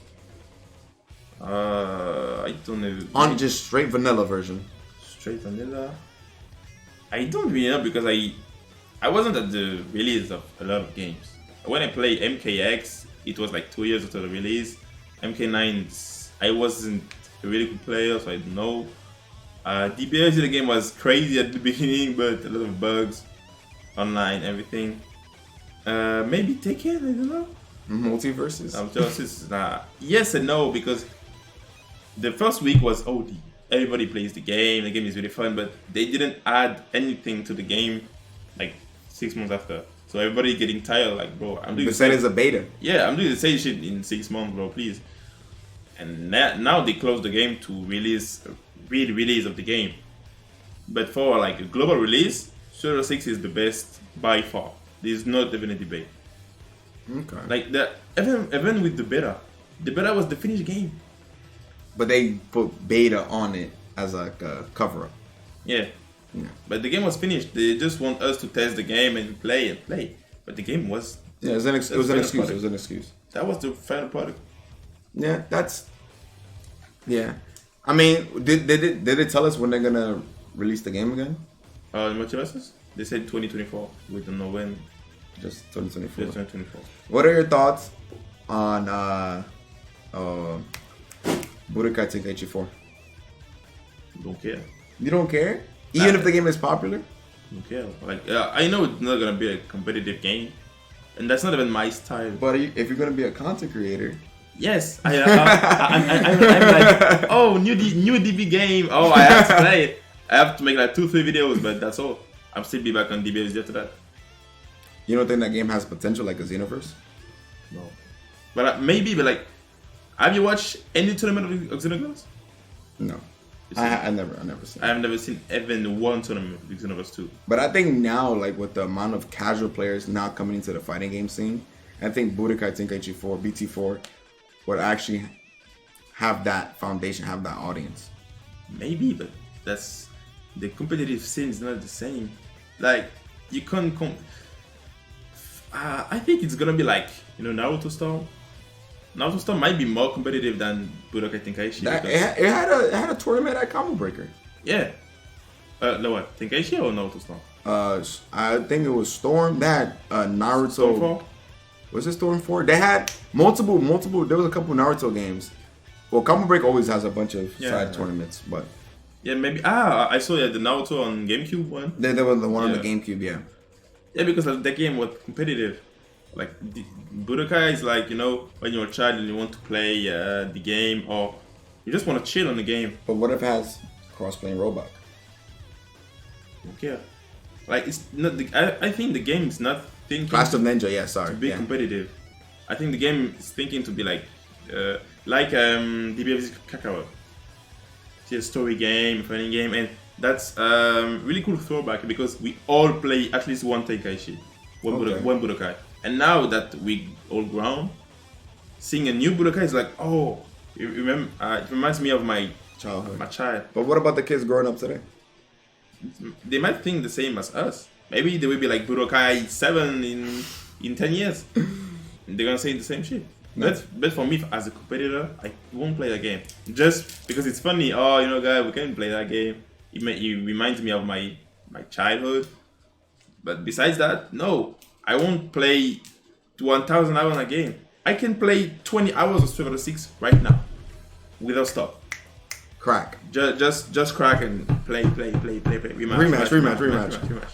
I don't know. On just straight vanilla version. Straight vanilla. I don't really know because I wasn't at the release of a lot of games. When I played MKX, it was like 2 years after the release. MK9, I wasn't a really good player, so I don't know. DBFZ, the game was crazy at the beginning, but a lot of bugs, online, everything. Maybe Tekken. I don't know. Multiverses. Yes and no, because the first week was everybody plays the game is really fun, but they didn't add anything to the game like 6 months after. So everybody getting tired, like, bro, I'm doing it's a beta. Yeah, I'm doing the same shit in 6 months, bro, please. And now they closed the game to release of the game. But for like a global release, Shadow 6 is the best by far. There's not even a debate. Okay. Like even with the beta was the finished game. But they put beta on it as like a cover up. Yeah. But the game was finished. They just want us to test the game and play. But the game was. Yeah, it was an excuse. It was an excuse. That was the final product. Yeah, Yeah. I mean, did they tell us when they're gonna release the game again? Multiverses? They said 2024. We don't know when. Just 2024. Just 2024. What are your thoughts on Budokai Tenkaichi 4? Don't care. You don't care? Even if the game is popular? Don't care. Like, I know it's not gonna be a competitive game, and that's not even my style. But if you're gonna be a content creator, yes, I'm like, new DB game. Oh, I have to play it. I have to make like 2-3 videos, but that's all. I'll still be back on DBFZ after that. You don't think that game has potential like a Xenoverse? No. But maybe, like, have you watched any tournament of Xenoverse? No. I never seen. I have never seen even one tournament of Xenoverse 2. But I think now, like with the amount of casual players now coming into the fighting game scene, I think Budokai Tenkaichi 4, BT4, would actually have that foundation, have that audience. Maybe, but that's the competitive scene is not the same. Like, you can't I think it's gonna be like, Naruto style. Naruto style might be more competitive than Budokai Tenkaichi. It had a tournament at Combo Breaker. Yeah. No what? Tenkaichi or Naruto style? I think it was Storm. They had Naruto. Storm 4? Was it Storm 4? They had multiple. There was a couple Naruto games. Well, Combo Break always has a bunch of side tournaments, but yeah, maybe. I saw the Naruto on GameCube one. There was the one on the GameCube, yeah. Yeah, because that game was competitive. Like Budokai is like, when you're a child and you want to play the game, or you just want to chill on the game. But what if it has cross-playing robot? Okay. Like, it's not. I think the game is not thinking. Clash of Ninja, yeah, sorry. To be competitive. I think the game is thinking to be like DBFZ Kakarot. It's a story game, fighting game, and that's really cool throwback because we all play at least one Tenkaichi, one Budokai. And now that we all grown, seeing a new Budokai is like, it reminds me of my childhood. But what about the kids growing up today? They might think the same as us. Maybe they will be like Budokai 7 in 10 years. They're gonna say the same shit. But for me, as a competitor, I won't play that game. Just because it's funny. Guys, we can play that game. It reminds me of my childhood. But besides that, no. I won't play 1,000 hours in a game. I can play 20 hours of Survivor 6 right now. Without stop. Crack. Just crack and play. Rematch.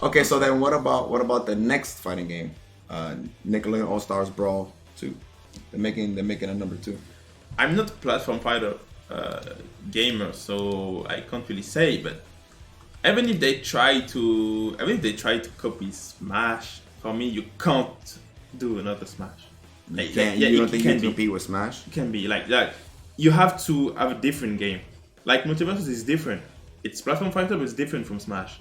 Okay, so then what about the next fighting game? Nickelodeon All Stars Brawl 2. They're making a number 2. I'm not a platform fighter gamer, so I can't really say. But even if they try to copy Smash, for me, you can't do another Smash. You don't think you can compete with Smash? It can be like you have to have a different game. Like Multiversus is different. It's platform fighter, but it's different from Smash.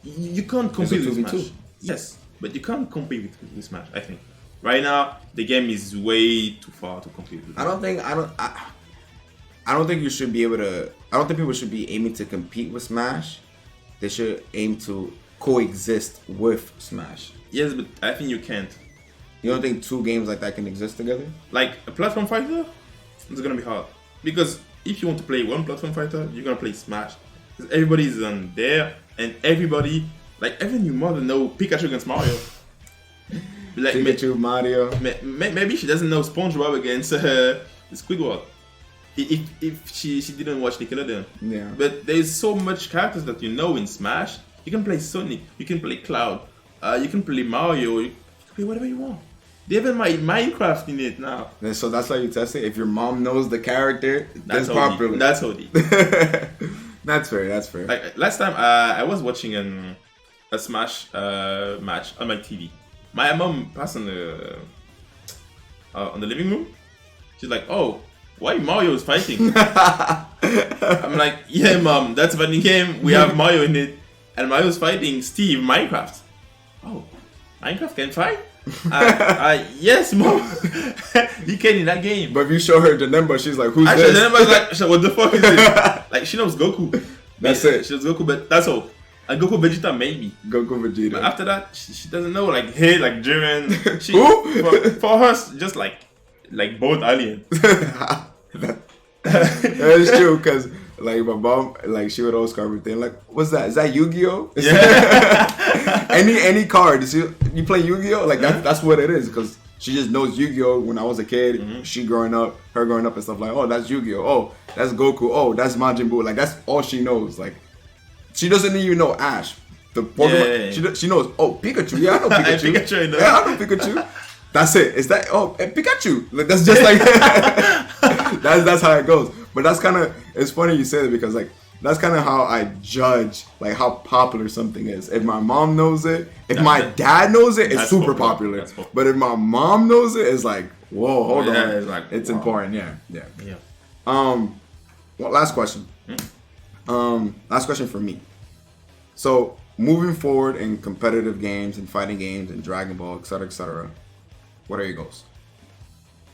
You can't compete with Smash. Yes, but you can't compete with Smash. I think right now the game is way too far to compete with. I don't think you should be able to. I don't think people should be aiming to compete with Smash. They should aim to coexist with Smash. Yes, but I think you can't. You don't think 2 games like that can exist together? Like a platform fighter, it's gonna be hard because if you want to play one platform fighter, you're gonna play Smash. Because everybody's on there, and everybody, like even your mother know Pikachu against Mario. Like Pikachu, Mario. Maybe she doesn't know SpongeBob against Squidward. If she didn't watch Nickelodeon. Yeah. But there's so much characters that you know in Smash. You can play Sonic, you can play Cloud, you can play Mario, you can play whatever you want. They even made Minecraft in it now. And so that's how you test it. If your mom knows the character, that's OD. popular. That's OD. That's fair. That's fair. Like last time, I was watching a Smash match on my TV. My mom passed on the living room. She's like, "Oh, why Mario is fighting?" I'm like, "Yeah, mom, that's a funny game. We have Mario in it, and Mario's fighting Steve Minecraft." Oh, Minecraft can fight? Yes, mom. You can in that game. But if you show her the number, she's like, "Who's Actually, this?" the number is like, "What the fuck is this?" Like she knows Goku. That's it. She knows Goku, but that's all. And Goku Vegeta maybe. Goku Vegeta. But after that, she doesn't know like hey, like German. She, Who? for her, just like both alien. That is true, because like my mom, like she would always call everything like, "What's that? Is that Yu-Gi-Oh?" Yeah. any card. You play Yu-Gi-Oh? Like that's what it is, because she just knows Yu-Gi-Oh. When I was a kid, her growing up and stuff, like, oh, that's Yu-Gi-Oh. Oh, that's Goku. Oh, that's Majin Buu. Like that's all she knows. Like she doesn't even know Ash. The Pokemon. Yeah. She knows. Oh, Pikachu. Yeah, I know Pikachu. Pikachu, no. Yeah, I know Pikachu. That's it. Is that Pikachu? Like, that's just like that's how it goes. But that's kind of, it's funny you say that, because like that's kind of how I judge like how popular something is. If my mom knows it, if my dad knows it, it's super popular. But if my mom knows it, it's like, whoa, hold on, it's like, it's wow. important. Yeah. Well, last question. Last question for me. So moving forward in competitive games and fighting games and Dragon Ball, etc., what are your goals?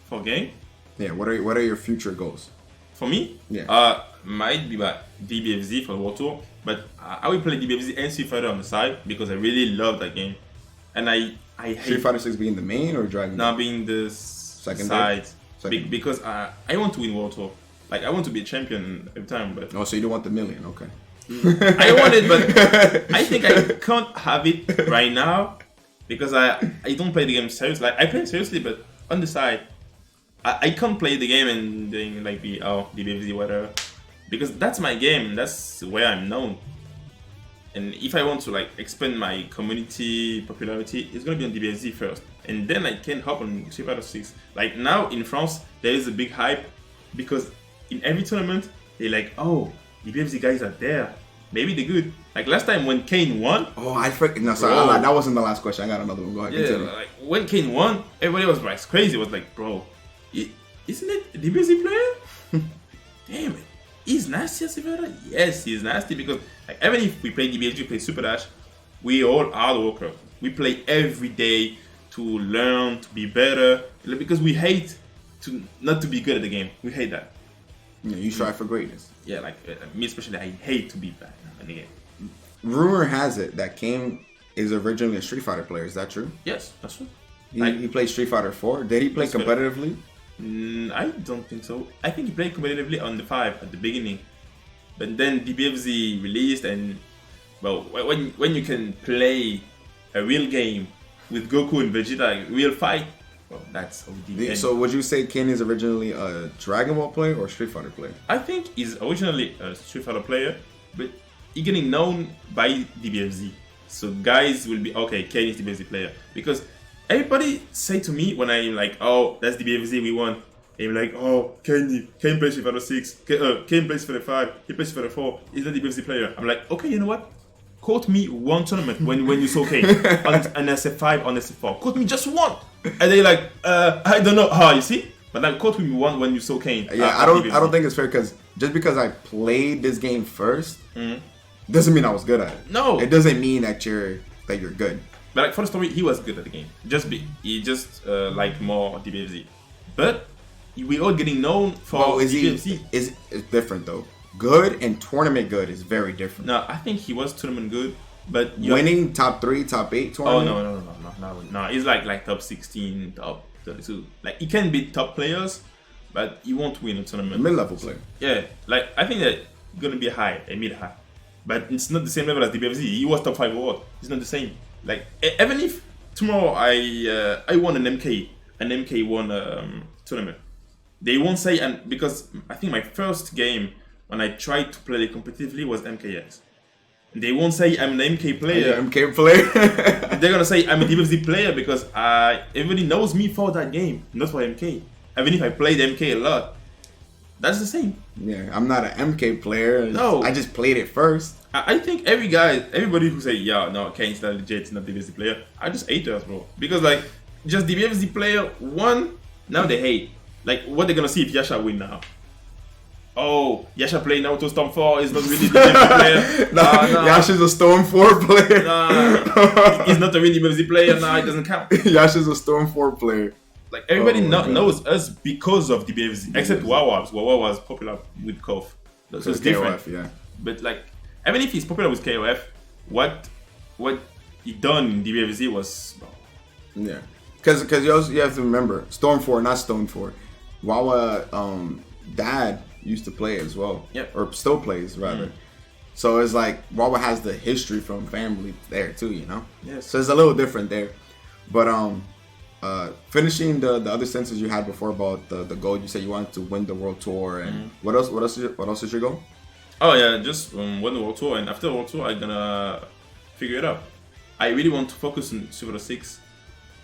For game? Yeah, what are your future goals? For me? Yeah. Might be about DBFZ for the World Tour, but I will play DBFZ and Street Fighter on the side because I really love that game. And I hate Street Fighter 6 being the main or Dragon Ball? now being the side. Because I want to win World Tour. Like I want to be a champion every time, but Oh, so you don't want the million, okay. I want it, but I think I can't have it right now because I don't play the game seriously. Like I play it seriously, but on the side, I can't play the game and doing like DBFZ whatever, because that's my game. That's where I'm known. And if I want to like expand my community popularity, it's gonna be on DBFZ first, and then I can hop on Street Fighter 6. Like now in France, there is a big hype because in every tournament they're like, oh, DBFZ guys are there. Maybe they're good. Like last time when Kane won. Oh, I forgot. No, sorry, that wasn't the last question. I got another one. Go ahead. Yeah, Continue. like when Kane won, everybody was like crazy. It was like, bro, isn't it a DBFZ player? Damn it, he's nasty as Silvera. Yes, he's nasty because like even if we play DBFZ, we play Super Dash, we all hard worker. We play every day to learn to be better because we hate to not to be good at the game. We hate that. Yeah, you strive for greatness. Yeah, like me especially, I hate to be bad in the game. Rumor has it that Kane is originally a Street Fighter player. Is that true? Yes, that's true. He played Street Fighter 4. Did he play competitively? I don't think so. I think he played competitively on the 5 at the beginning, but then DBFZ released, and well, when you can play a real game with Goku and Vegeta, real fight, well, that's OD. So would you say Kane is originally a Dragon Ball player or Street Fighter player? I think he's originally a Street Fighter player, but he's getting known by DBFZ. So guys will be, okay, Kane is DBFZ player. Because everybody say to me when I'm like, oh, that's DBFZ, we won. I'm like, oh, Kane plays Street Fighter 6, Kane plays for the 5, he plays for the 4, he's not DBFZ player. I'm like, okay, you know what? Quote me one tournament when you saw Kane on SF5, on SF4. Quote me just one. And they like, I don't know how, you see? But like, quote me one when you saw Kane. Yeah, I don't think it's fair, because just because I played this game first doesn't mean I was good at it. No, it doesn't mean that you're good. But like for the story, he was good at the game. He just liked more DBFZ. But we all getting known for DBFZ. It's different though. Good and tournament good is very different. No, I think he was tournament good, but winning top 3, top 8 tournament. Oh no. He's like top 16, top 32. Like he can beat top players, but he won't win a tournament. Mid-level player. Yeah, like I think that gonna be a mid-high, but it's not the same level as DBFZ. He was top 5 world. It's not the same. Like even if tomorrow I won an MK1 tournament, they won't say, and because I think my first game when I tried to play competitively was MKX. They won't say I'm an MK player. MK player. They're gonna say I'm a DBFZ player because everybody knows me for that game, not for MK. Even if I played MK a lot, that's the same. Yeah, I'm not an MK player. No, I just played it first. I think everybody who say, yeah, no, Kane's not legit, it's not DBFZ player, are just haters, bro. Because like, just DBFZ player one, now they hate. Like, what they're gonna see if Yasha win now? Oh, Yasha playing Naruto Storm 4 is not really DBFZ player. No. Yasha's a Storm 4 player. Nah, he's not a really DBFZ player. Nah, it doesn't count. Yasha's a Storm 4 player. Like, everybody knows us because of DBFZ, except Wawa. Wawa was popular with KOF. So it's different. KOF, yeah. But like, even if he's popular with KOF, what he done in DBFZ was... Yeah. Because you have to remember, Storm 4, not Stone 4. Wawa, dad used to play as well. Yep. Or still plays, rather. Mm. So it's like, Wawa has the history from family there too, you know? Yes. So it's a little different there. But finishing the other sentences you had before about the goal, you said you wanted to win the world tour, and what else is your goal? Oh yeah, just win the world tour, and after the world tour I'm gonna figure it out. I really want to focus on Super 6,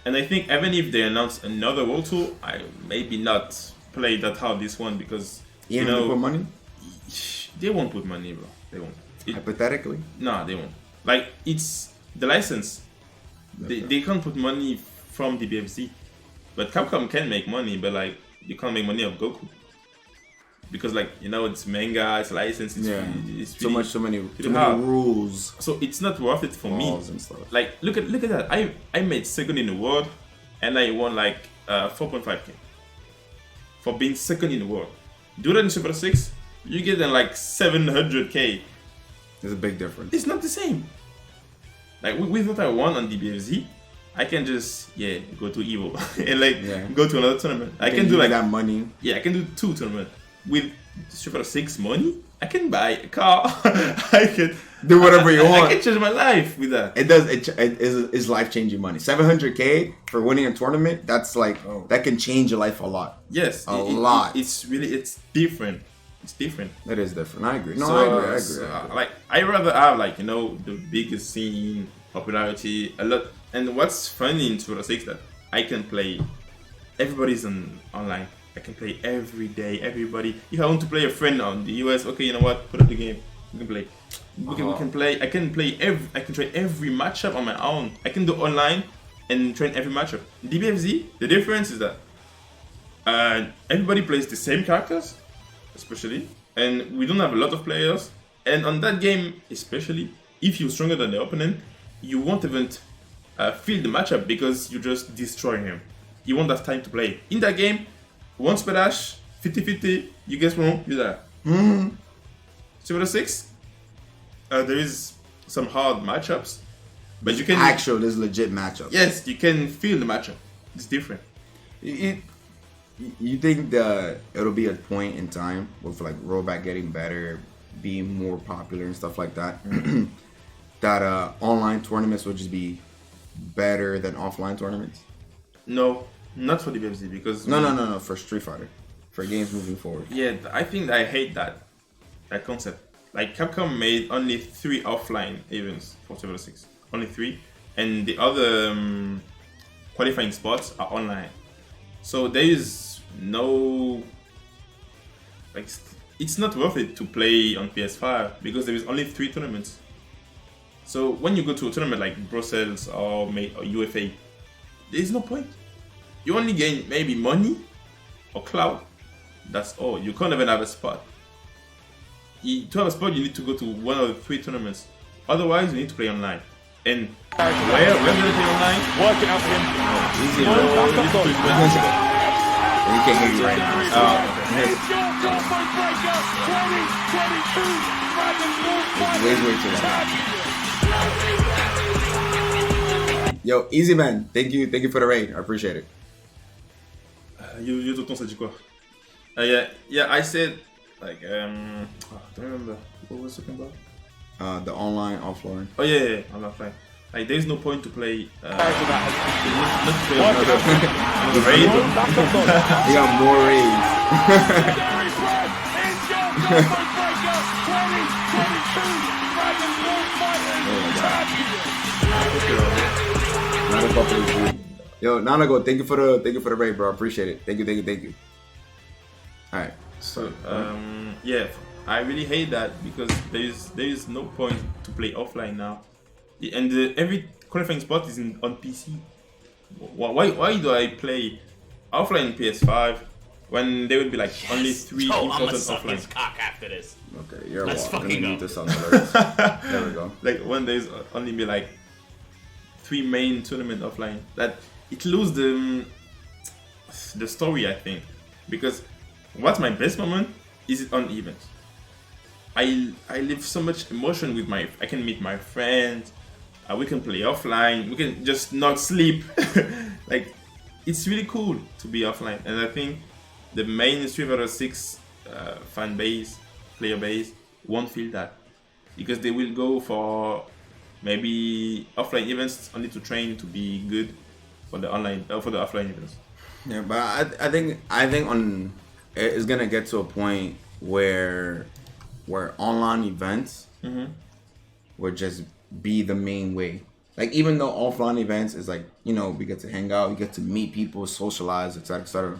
and I think even if they announce another world tour, I maybe not play that hard this one because you know, put money? They won't put money, bro. They won't. Hypothetically? No, they won't. Like, it's the license. Okay. They can't put money from the DBFZ, but Capcom can make money, but like you can't make money of Goku because, like, you know, it's manga, it's licensed, it's really, so many rules. So it's not worth it for me. And stuff. Like, look at that. I made second in the world, and I won like 4.5k for being second in the world. Do that in Super 6, you get then like 700k. There's a big difference. It's not the same. Like with what I won on DBFZ, I can just go to EVO and like go to another tournament. I can do like that money. Yeah, I can do 2 tournaments with Super 6 money. I can buy a car. I can do whatever you want. I can change my life with that. It does. It is life changing money. 700k for winning a tournament. That's like that can change your life a lot. Yes, a lot. It's different. It's different. It is different. I agree. No, I agree. Like, I rather have, like, you know, the biggest scene, popularity, a lot. And what's funny in Super 6 that I can play. Everybody's online. I can play every day. Everybody. If I want to play a friend on the US, okay, you know what? Put up the game. We can play. We can play. I can train every matchup on my own. I can do online and train every matchup. DBFZ. The difference is that everybody plays the same characters. Especially, and we don't have a lot of players, and on that game especially, if you're stronger than the opponent, you won't even feel the matchup because you just destroy him. You won't have time to play. In that game, one splash, 50-50, you get wrong, you're there. Super 6, there is some hard matchups, but you can... there's legit matchups. Yes, you can feel the matchup. It's different. You think that it'll be a point in time with like rollback getting better, being more popular and stuff like that, that online tournaments will just be better than offline tournaments? No, not for the DBFZ because no, for Street Fighter, for games moving forward. Yeah, I think I hate that concept. Like, Capcom made only 3 offline events for Super 6, only 3, and the other qualifying spots are online. So there is no, like, it's not worth it to play on PS5 because there is only 3 tournaments. So when you go to a tournament like Brussels or UFA, there is no point. You only gain maybe money or clout. That's all. You can't even have a spot. To have a spot, you need to go to one of the 3 tournaments. Otherwise, you need to play online. And where do they play online? Work it out for him. Easy. You can't hear you right now. Yo, Easy Man, thank you for the raid. I appreciate it. You don't say quoi? Yeah, I said like I don't remember what was talking about. The online, offline. Oh yeah, offline. Like, there's no point to play. Not to play another raid. You got more raids. Yo, Nanago, thank you for the raid, bro. Appreciate it. Thank you. All right. So yeah, I really hate that because there is no point to play offline now, and every qualifying spot is on PC. Why do I play offline PS5 when there would be like only 3 important offline? His cock after this. Okay, you're Let's welcome. fucking go. There we go. Like when there's only be like 3 main tournament offline, that it loses the story, I think, because what's my best moment is on events. I live so much emotion with I can meet my friends, we can play offline, we can just not sleep. Like, it's really cool to be offline, and I think the main Street Fighter 6 fan base, player base, won't feel that, because they will go for maybe offline events only to train to be good for the offline events. Yeah, but I think it's gonna get to a point where online events would just be the main way. Like, even though offline events is like, you know, we get to hang out, we get to meet people, socialize, etc., etc.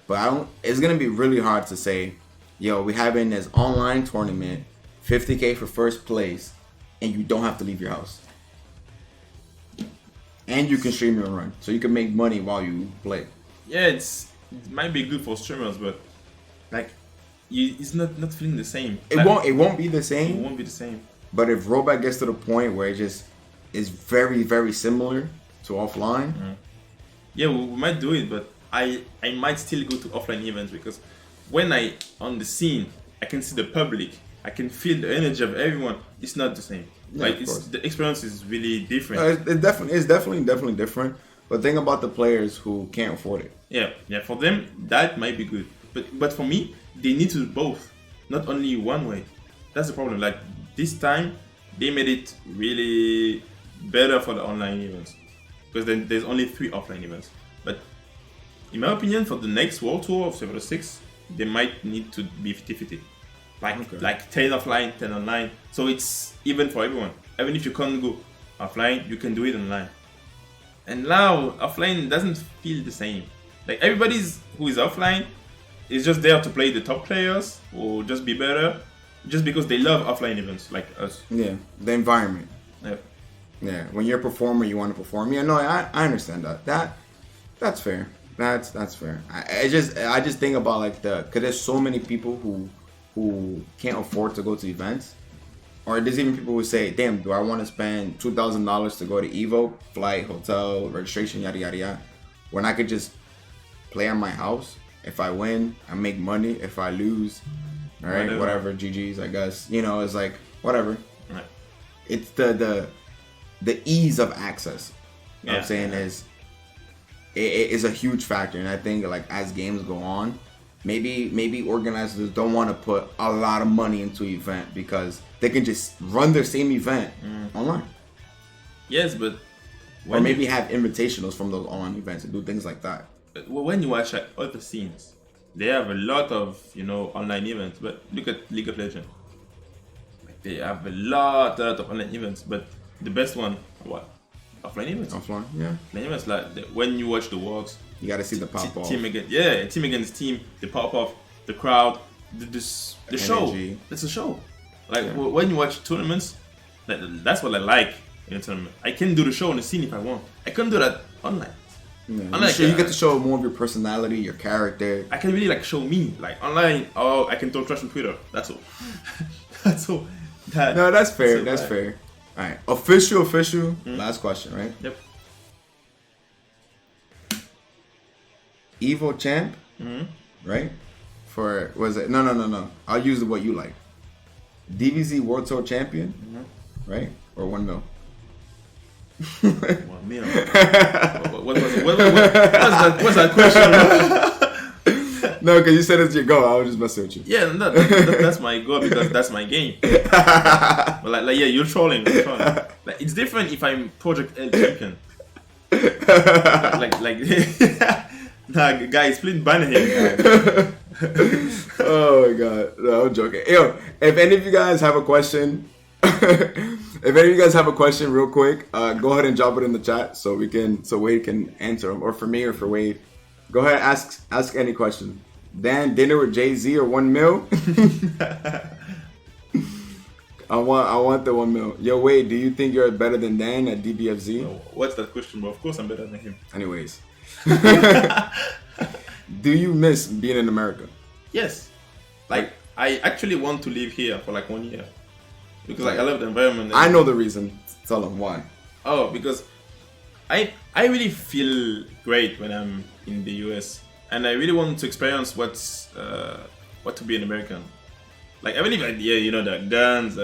But it's gonna be really hard to say, yo, we having this online tournament, 50K for first place, and you don't have to leave your house, and you can stream your run, so you can make money while you play. Yeah, it might be good for streamers, but like, it's not feeling the same. It won't be the same. It won't be the same. But if rollback gets to the point where it just is very, very similar to offline, yeah, we might do it. But I might still go to offline events, because when I on the scene, I can see the public, I can feel the energy of everyone. It's not the same. Yeah, like, the experience is really different. It's definitely different. But think about the players who can't afford it. Yeah. For them, that might be good. But for me, they need to do both, not only one way. That's the problem. Like, this time, they made it really better for the online events, because then there's only 3 offline events. But in my opinion, for the next World Tour of Server 6, they might need to be 50-50. Like 10 offline, 10 online. So it's even for everyone. Even if you can't go offline, you can do it online. And now, offline doesn't feel the same. Like, everybody who is offline is just there to play the top players or just be better, just because they love offline events like us. Yeah, the environment. Yeah. When you're a performer, you want to perform. Yeah, no, I understand that. That's fair. That's fair. I just think about, like, because there's so many people who can't afford to go to events. Or there's even people who say, damn, do I want to spend $2,000 to go to EVO, flight, hotel, registration, yada, yada, yada, when I could just play on my house? If I win, I make money. If I lose, all right, whatever, GG's, I guess. You know, it's like, whatever. Right. It's the ease of access. You know what I'm saying is it is a huge factor. And I think, like, as games go on, maybe organizers don't want to put a lot of money into an event because they can just run their same event online. Yes, but or maybe have invitationals from those online events and do things like that. When you watch, like, other scenes, they have a lot of, online events. But look at League of Legends. Like, they have a lot of online events. But the best one, what? Offline events. Offline, yeah. Offline events, like when you watch the Worlds, you gotta see the pop off. Team against team, the pop off, the crowd, the show. It's a show. Like, when you watch tournaments, that's what I like in a tournament. I can do the show on the scene if I want. I can't do that online. Yeah, you get to show more of your personality, your character. I can really, like, show me, like, online. Oh, I can talk trash on Twitter. That's all. That's all. No, that's fair. That's fair. All right, official. Last question, right? Yep. EVO champ, right? For was it? No. I'll use what you like. DBZ World Tour champion, right? Or 1 mil. 1 mil. What's that question? No, because you said it's your goal. I was just messing with you. Yeah, no, that's my goal because that's my game. But like, yeah, you're trolling. Like, it's different if I'm Project L champion. like nah, guys, please ban him. Oh my god, no, I'm joking. Yo, if any of you guys have a question, If any of you guys have a question, real quick, go ahead and drop it in the chat so Wade can answer them, or for me or for Wade. Go ahead, ask any question. Dan, dinner with Jay-Z or 1 mil? I want the 1 mil. Yo, Wade, do you think you're better than Dan at DBFZ? No, what's that question, bro? Of course I'm better than him. Anyways. Do you miss being in America? Yes. Like, I actually want to live here for like 1 year. Because like I love the environment. I know the reason. Tell them why. Oh, because I really feel great when I'm in the US. And I really want to experience what to be an American. Like I really like, yeah, you know, the guns,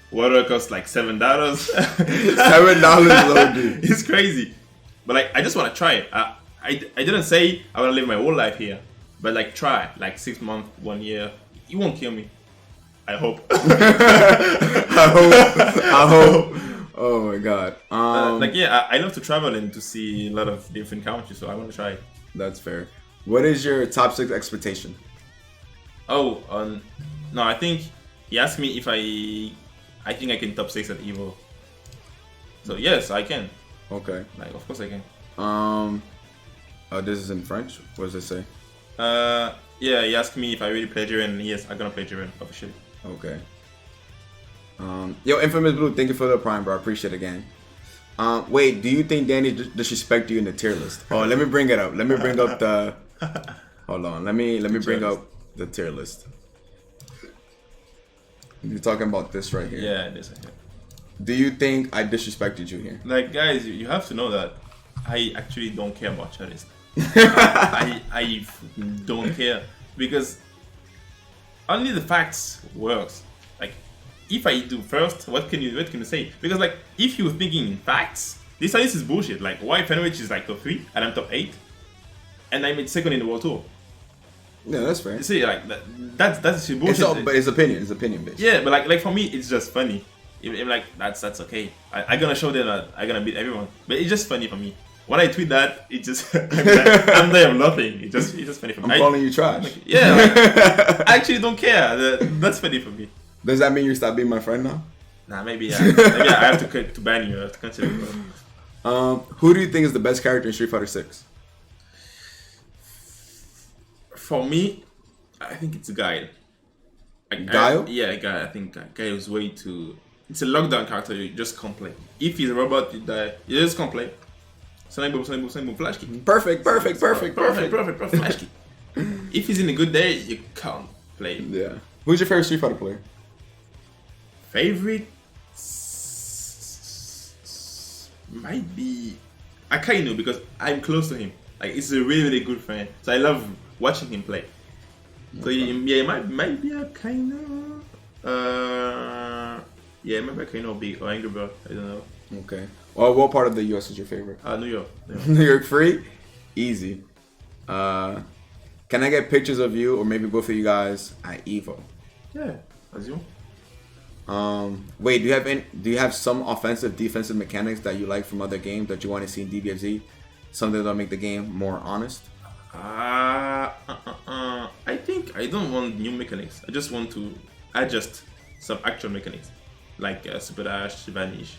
water costs like $7. $7 It's crazy. But like I just want to try it. I didn't say I want to live my whole life here, but like try like 6 months, 1 year. It won't kill me. I hope. I hope. Oh my god. Like yeah, I love to travel and to see a lot of different countries, so I want to try it. That's fair. What is your top 6 expectation? Oh, no, I think he asked me if I think I can top 6 at EVO. So yes, I can. Okay. Like of course I can. Oh, this is in French. What does it say? Yeah, he asked me if I really play Jiren, and yes, I'm gonna play Jiren officially. Okay. Yo, Infamous Blue, thank you for the prime, bro. I appreciate it again. Wait, do you think Danny disrespect you in the tier list? Oh, let me bring it up. Let me bring up the. Hold on. Let me bring up the tier list. You're talking about this right here. Yeah, this right here. Do you think I disrespected you here? Like, guys, you have to know that I actually don't care about tier list. I don't care because only the facts works. Like, if I do first, what can you say? Because like, if you're thinking in facts, this list is bullshit. Like, why Fenwich is like top 3 and I'm top 8, and I'm 2nd in the world tour. Yeah, that's fair. You see, like that's bullshit. But it's opinion based. Yeah, but like for me, it's just funny. If like that's okay. I'm gonna show them that I'm gonna beat everyone. But it's just funny for me. When I tweet that, it just I'm there of nothing. It's just funny for me. I'm calling you trash. Like, yeah, like, I actually don't care. That's funny for me. Does that mean you stop being my friend now? Nah, maybe I have to ban you. I have to cancel you. Who do you think is the best character in Street Fighter 6? For me, I think it's Guile. Guile? Yeah, Guile. I think Guile is way too. It's a lockdown character. You just can't play. If he's a robot, you die. You just can't play. Sonic boom, flash kick. Perfect. Flash kick. If he's in a good day, you can't play. Yeah. Who's your favorite Street Fighter player? Favorite might be Akainu because I'm close to him. Like it's a really good friend. So I love watching him play. So yeah, it might be Akainu. Yeah, maybe Akainu or Angry Bird. I don't know. Okay. Well, what part of the US is your favorite? New York. New York free? Easy. Can I get pictures of you or maybe both of you guys at EVO? Yeah, as you. Wait, do you have some offensive defensive mechanics that you like from other games that you want to see in DBFZ? Something that'll make the game more honest? I think I don't want new mechanics. I just want to adjust some actual mechanics, like Super Dash, Vanish.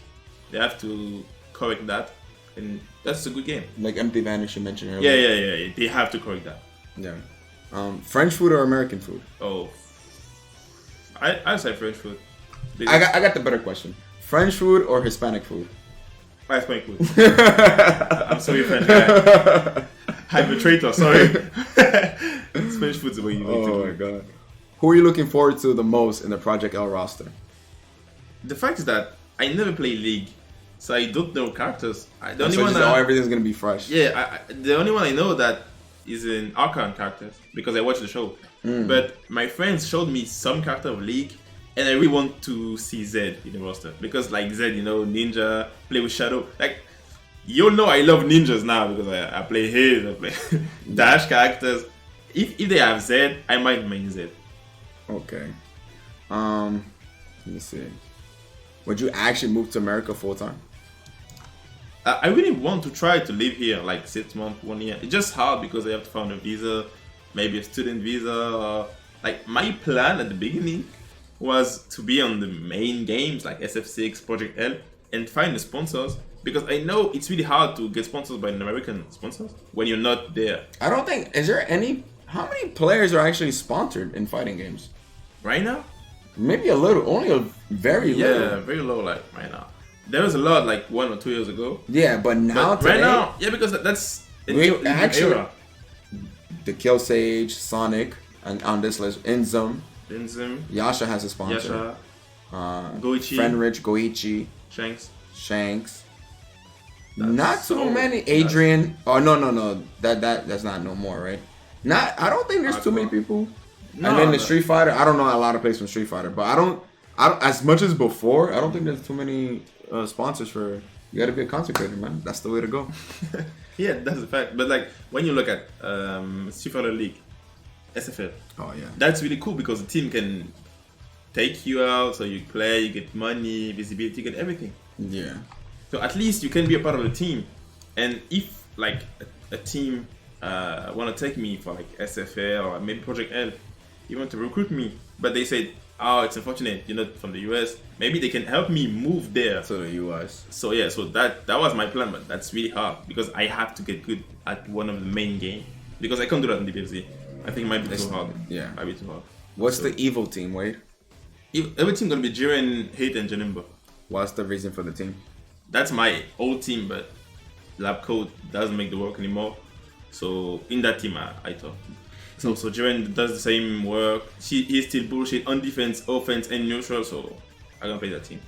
They have to correct that, and that's a good game. Like Empty Vanish you mentioned earlier. Yeah. They have to correct that. Yeah. French food or American food? Oh, I say French food. I got the better question. French food or Hispanic food? Hispanic food. I'm sorry, French guy. I'm a traitor. Sorry. Spanish food's the way you like to do. Oh my god. Who are you looking forward to the most in the Project L roster? The fact is that I never play League, so I don't know characters. The only so one everything's gonna be fresh. Yeah, the only one I know that is in Archon characters because I watched the show. But my friends showed me some character of League, and I really want to see Zed in the roster because like Zed, Ninja, play with Shadow. Like you know, I love ninjas now because I play his, I play Dash characters. If they have Zed, I might main Zed. Okay. Let me see. Would you actually move to America full time? I really want to try to live here like 6 months, 1 year. It's just hard because I have to find a visa, maybe a student visa. Like my plan at the beginning was to be on the main games like SF6, Project L, and find the sponsors. Because I know it's really hard to get sponsors by an American sponsors when you're not there. I don't think. Is there any? How many players are actually sponsored in fighting games? Right now? Maybe a little. Only a very little. Yeah, very low. Like right now, there was a lot like 1 or 2 years ago. Yeah, but now But right now, yeah, because that's actually era. the Kill Sage, Sonic, and on this list, inzem, Yasha has a sponsor. Yasha, Goichi, Fenrich, Goichi, Shanks. Not too many. Adrian. Oh no. That's not no more, right? I don't think there's too many people. No, and then the Street Fighter. I don't know a lot of players from Street Fighter, but I don't as much as before. I don't think there's too many sponsors for. You got to be a content creator, man. That's the way to go. Yeah, that's a fact. But like when you look at Street Fighter League, SFL. Oh yeah. That's really cool because the team can take you out, so you play, you get money, visibility, you get everything. Yeah. So at least you can be a part of the team. And if like a team want to take me for like SFL or maybe Project L, you want to recruit me, but they said, oh, it's unfortunate you're not from the US. Maybe they can help me move there. So the US. So yeah, so that was my plan, but that's really hard because I have to get good at one of the main games because I can't do that in DBFZ. I think it might be too hard. Yeah. Might be too hard. What's the EVO team, Wade? Every team gonna be Jiren, Hate, and Janimba. What's the reason for the team? That's my old team, but Lab Code doesn't make the work anymore. So in that team, I thought. So Jiren does the same work. He's still bullshit on defense, offense, and neutral. So I'm gonna play that team.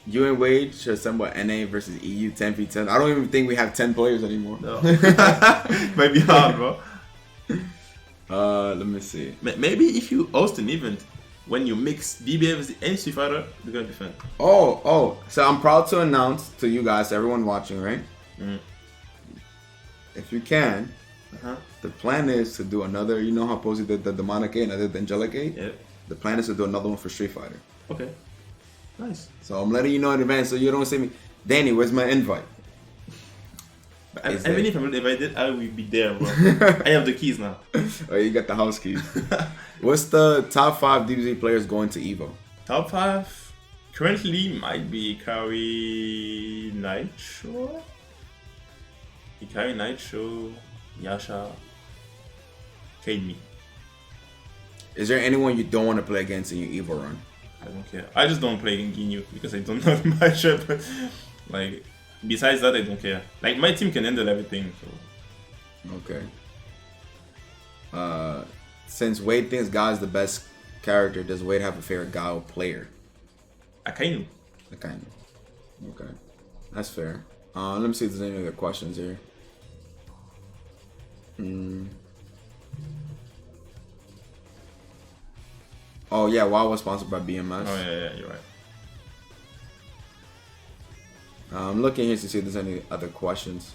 You and Wade should assemble NA versus EU 10v10. I don't even think we have 10 players anymore. No. Might be hard, bro. Let me see. Maybe if you host an event when you mix DBFZ and Street Fighter, they're gonna be fun. Oh. So I'm proud to announce to you guys, everyone watching, right? If you can, the plan is to do another. You know how Posey did the Demonic 8 and I did the Angelic 8? Yeah. The plan is to do another one for Street Fighter. Okay. Nice. So I'm letting you know in advance so you don't say me, Danny, where's my invite? Even if I'm not invited, I will be there, bro. I have the keys now. Oh, you got the house keys. What's the top 5 DBZ players going to EVO? Top 5 currently might be Ikari Nitro, Yasha, Kami. Is there anyone you don't want to play against in your EVO run? I don't care. I just don't play in Ginyu because I don't know the matchup. Like, besides that, I don't care. Like, my team can handle everything. So. Okay. Since Wade thinks Guy is the best character, does Wade have a favorite Guy player? Akainu. Okay. That's fair. Let me see if there's any other questions here. Oh yeah, Wawa was sponsored by BMS. Oh yeah, you're right. I'm looking here to see if there's any other questions.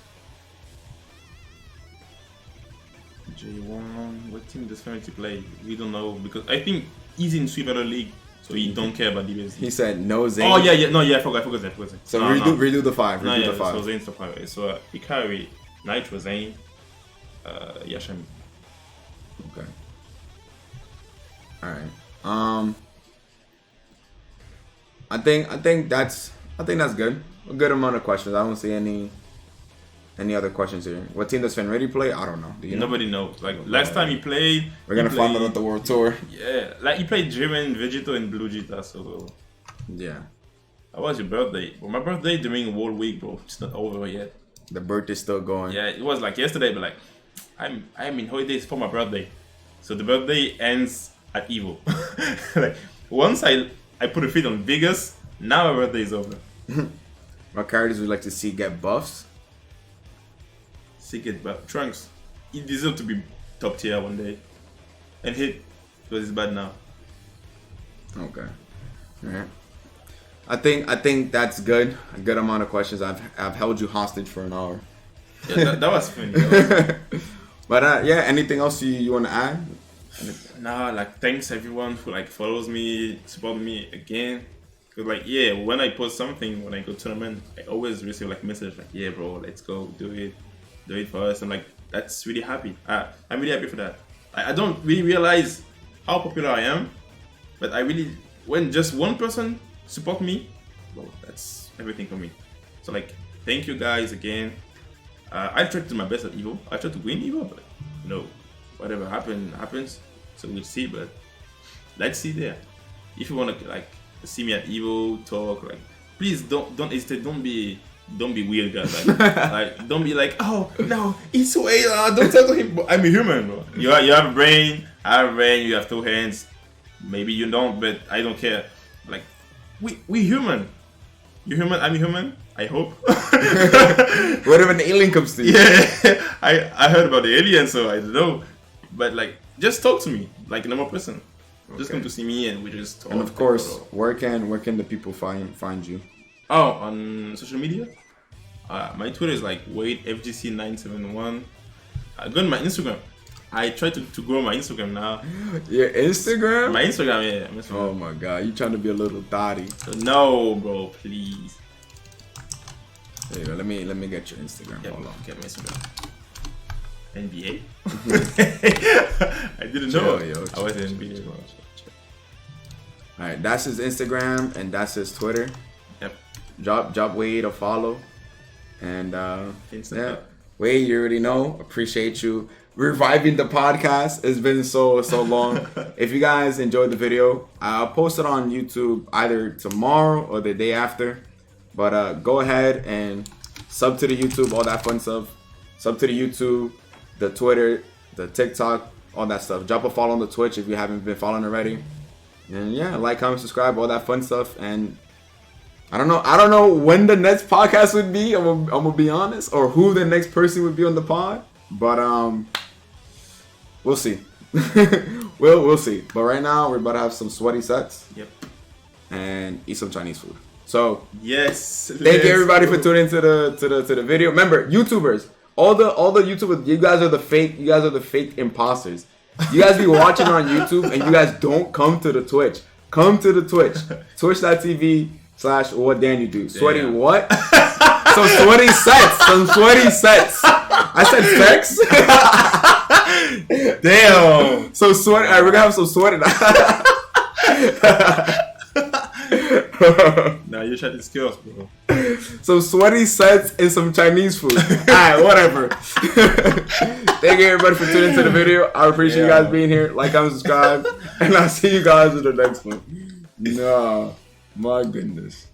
J1, what team does Fenrich play? We don't know because I think he's in Street Fighter League, so he don't care about DBFZ. He said no Zane. Oh yeah, I forgot that. So redo the 5. No, redo the 5. So Zane's the 5. So Ikari, Nitro, Zane, Yashami. Okay. All right. I think that's good. A good amount of questions. I don't see any other questions here. What team does Fenrich play? I don't know. Do you know? Nobody knows. Like last time he played, we're gonna find out at the World Tour. Yeah, like he played Jiren, Vegito, and Blue Jita. So yeah. How was your birthday? Well, my birthday during World Week, bro. It's not over yet. The birthday's still going. Yeah, it was like yesterday, but like I'm in holidays for my birthday, so the birthday ends at EVO. Like once I put a feet on Vegas, now my birthday is over. What characters would like to see get buffs? Trunks. He deserves to be top tier one day, and hit because he's bad now. Okay. Alright. I think that's good. A good amount of questions. I've held you hostage for an hour. Yeah, that was funny. But yeah, anything else you want to add? Nah, like thanks everyone who like follows me, support me again. Cause like yeah, when I post something, when I go tournament, I always receive like message like yeah bro, let's go do it for us. I'm like that's really happy. I'm really happy for that. I don't really realize how popular I am But I really, when just one person support me, well, that's everything for me. So like, thank you guys again. I try to do my best at EVO. I try to win EVO, but whatever happens. So we'll see. But let's see there. If you wanna like see me at EVO, talk, like, please don't hesitate. Don't be weird, guys. Like don't be like, oh no, it's way. Don't talk to him. I'm a human, bro. You have a brain. I have a brain. You have 2 hands. Maybe you don't, but I don't care. Like we human. You're human. I'm human. I hope. What if an alien comes to you? Yeah, I heard about the alien, so I don't know. But like, just talk to me like a normal person. Okay. Just come to see me and we just talk. And of course, where can the people find you? Oh, on social media. My Twitter is like WadeFGC971. Go on my Instagram. I try to grow my Instagram now. Your Instagram? My Instagram, yeah. Oh my god, you trying to be a little thotty. So no, bro, please. There you go. Let me get your Instagram. Yeah, hold on. Get my Instagram. NBA? I didn't know. I was in NBA. Alright, that's his Instagram and that's his Twitter. Yep. Drop Wade a follow. And yeah. Wade, you already know. Appreciate you reviving the podcast. It's been so long. If you guys enjoyed the video, I'll post it on YouTube either tomorrow or the day after. But go ahead and sub to the YouTube, all that fun stuff. Sub to the YouTube, the Twitter, the TikTok, all that stuff. Drop a follow on the Twitch if you haven't been following already. And yeah, like, comment, subscribe, all that fun stuff. And I don't know when the next podcast would be. I'm gonna be honest, or who the next person would be on the pod. But we'll see. we'll see. But right now we're about to have some sweaty sets. Yep. And eat some Chinese food. So yes, thank you everybody for tuning into the video. Remember, YouTubers, all the YouTubers, you guys are the fake imposters. You guys be watching on YouTube and you guys don't come to the Twitch. Come to the Twitch. Twitch.tv/WhatDanielDo. Sweaty what? Some sweaty sets. Some sweaty sets. I said sex. Damn. So sweaty. Alright, we're gonna have some sweaty. Nah, you're trying to skills, bro. Some sweaty sets and some Chinese food. Alright, whatever. Thank you everybody for tuning into the video. I appreciate you guys being here. Like, comment, subscribe. And I'll see you guys in the next one. Nah, my goodness.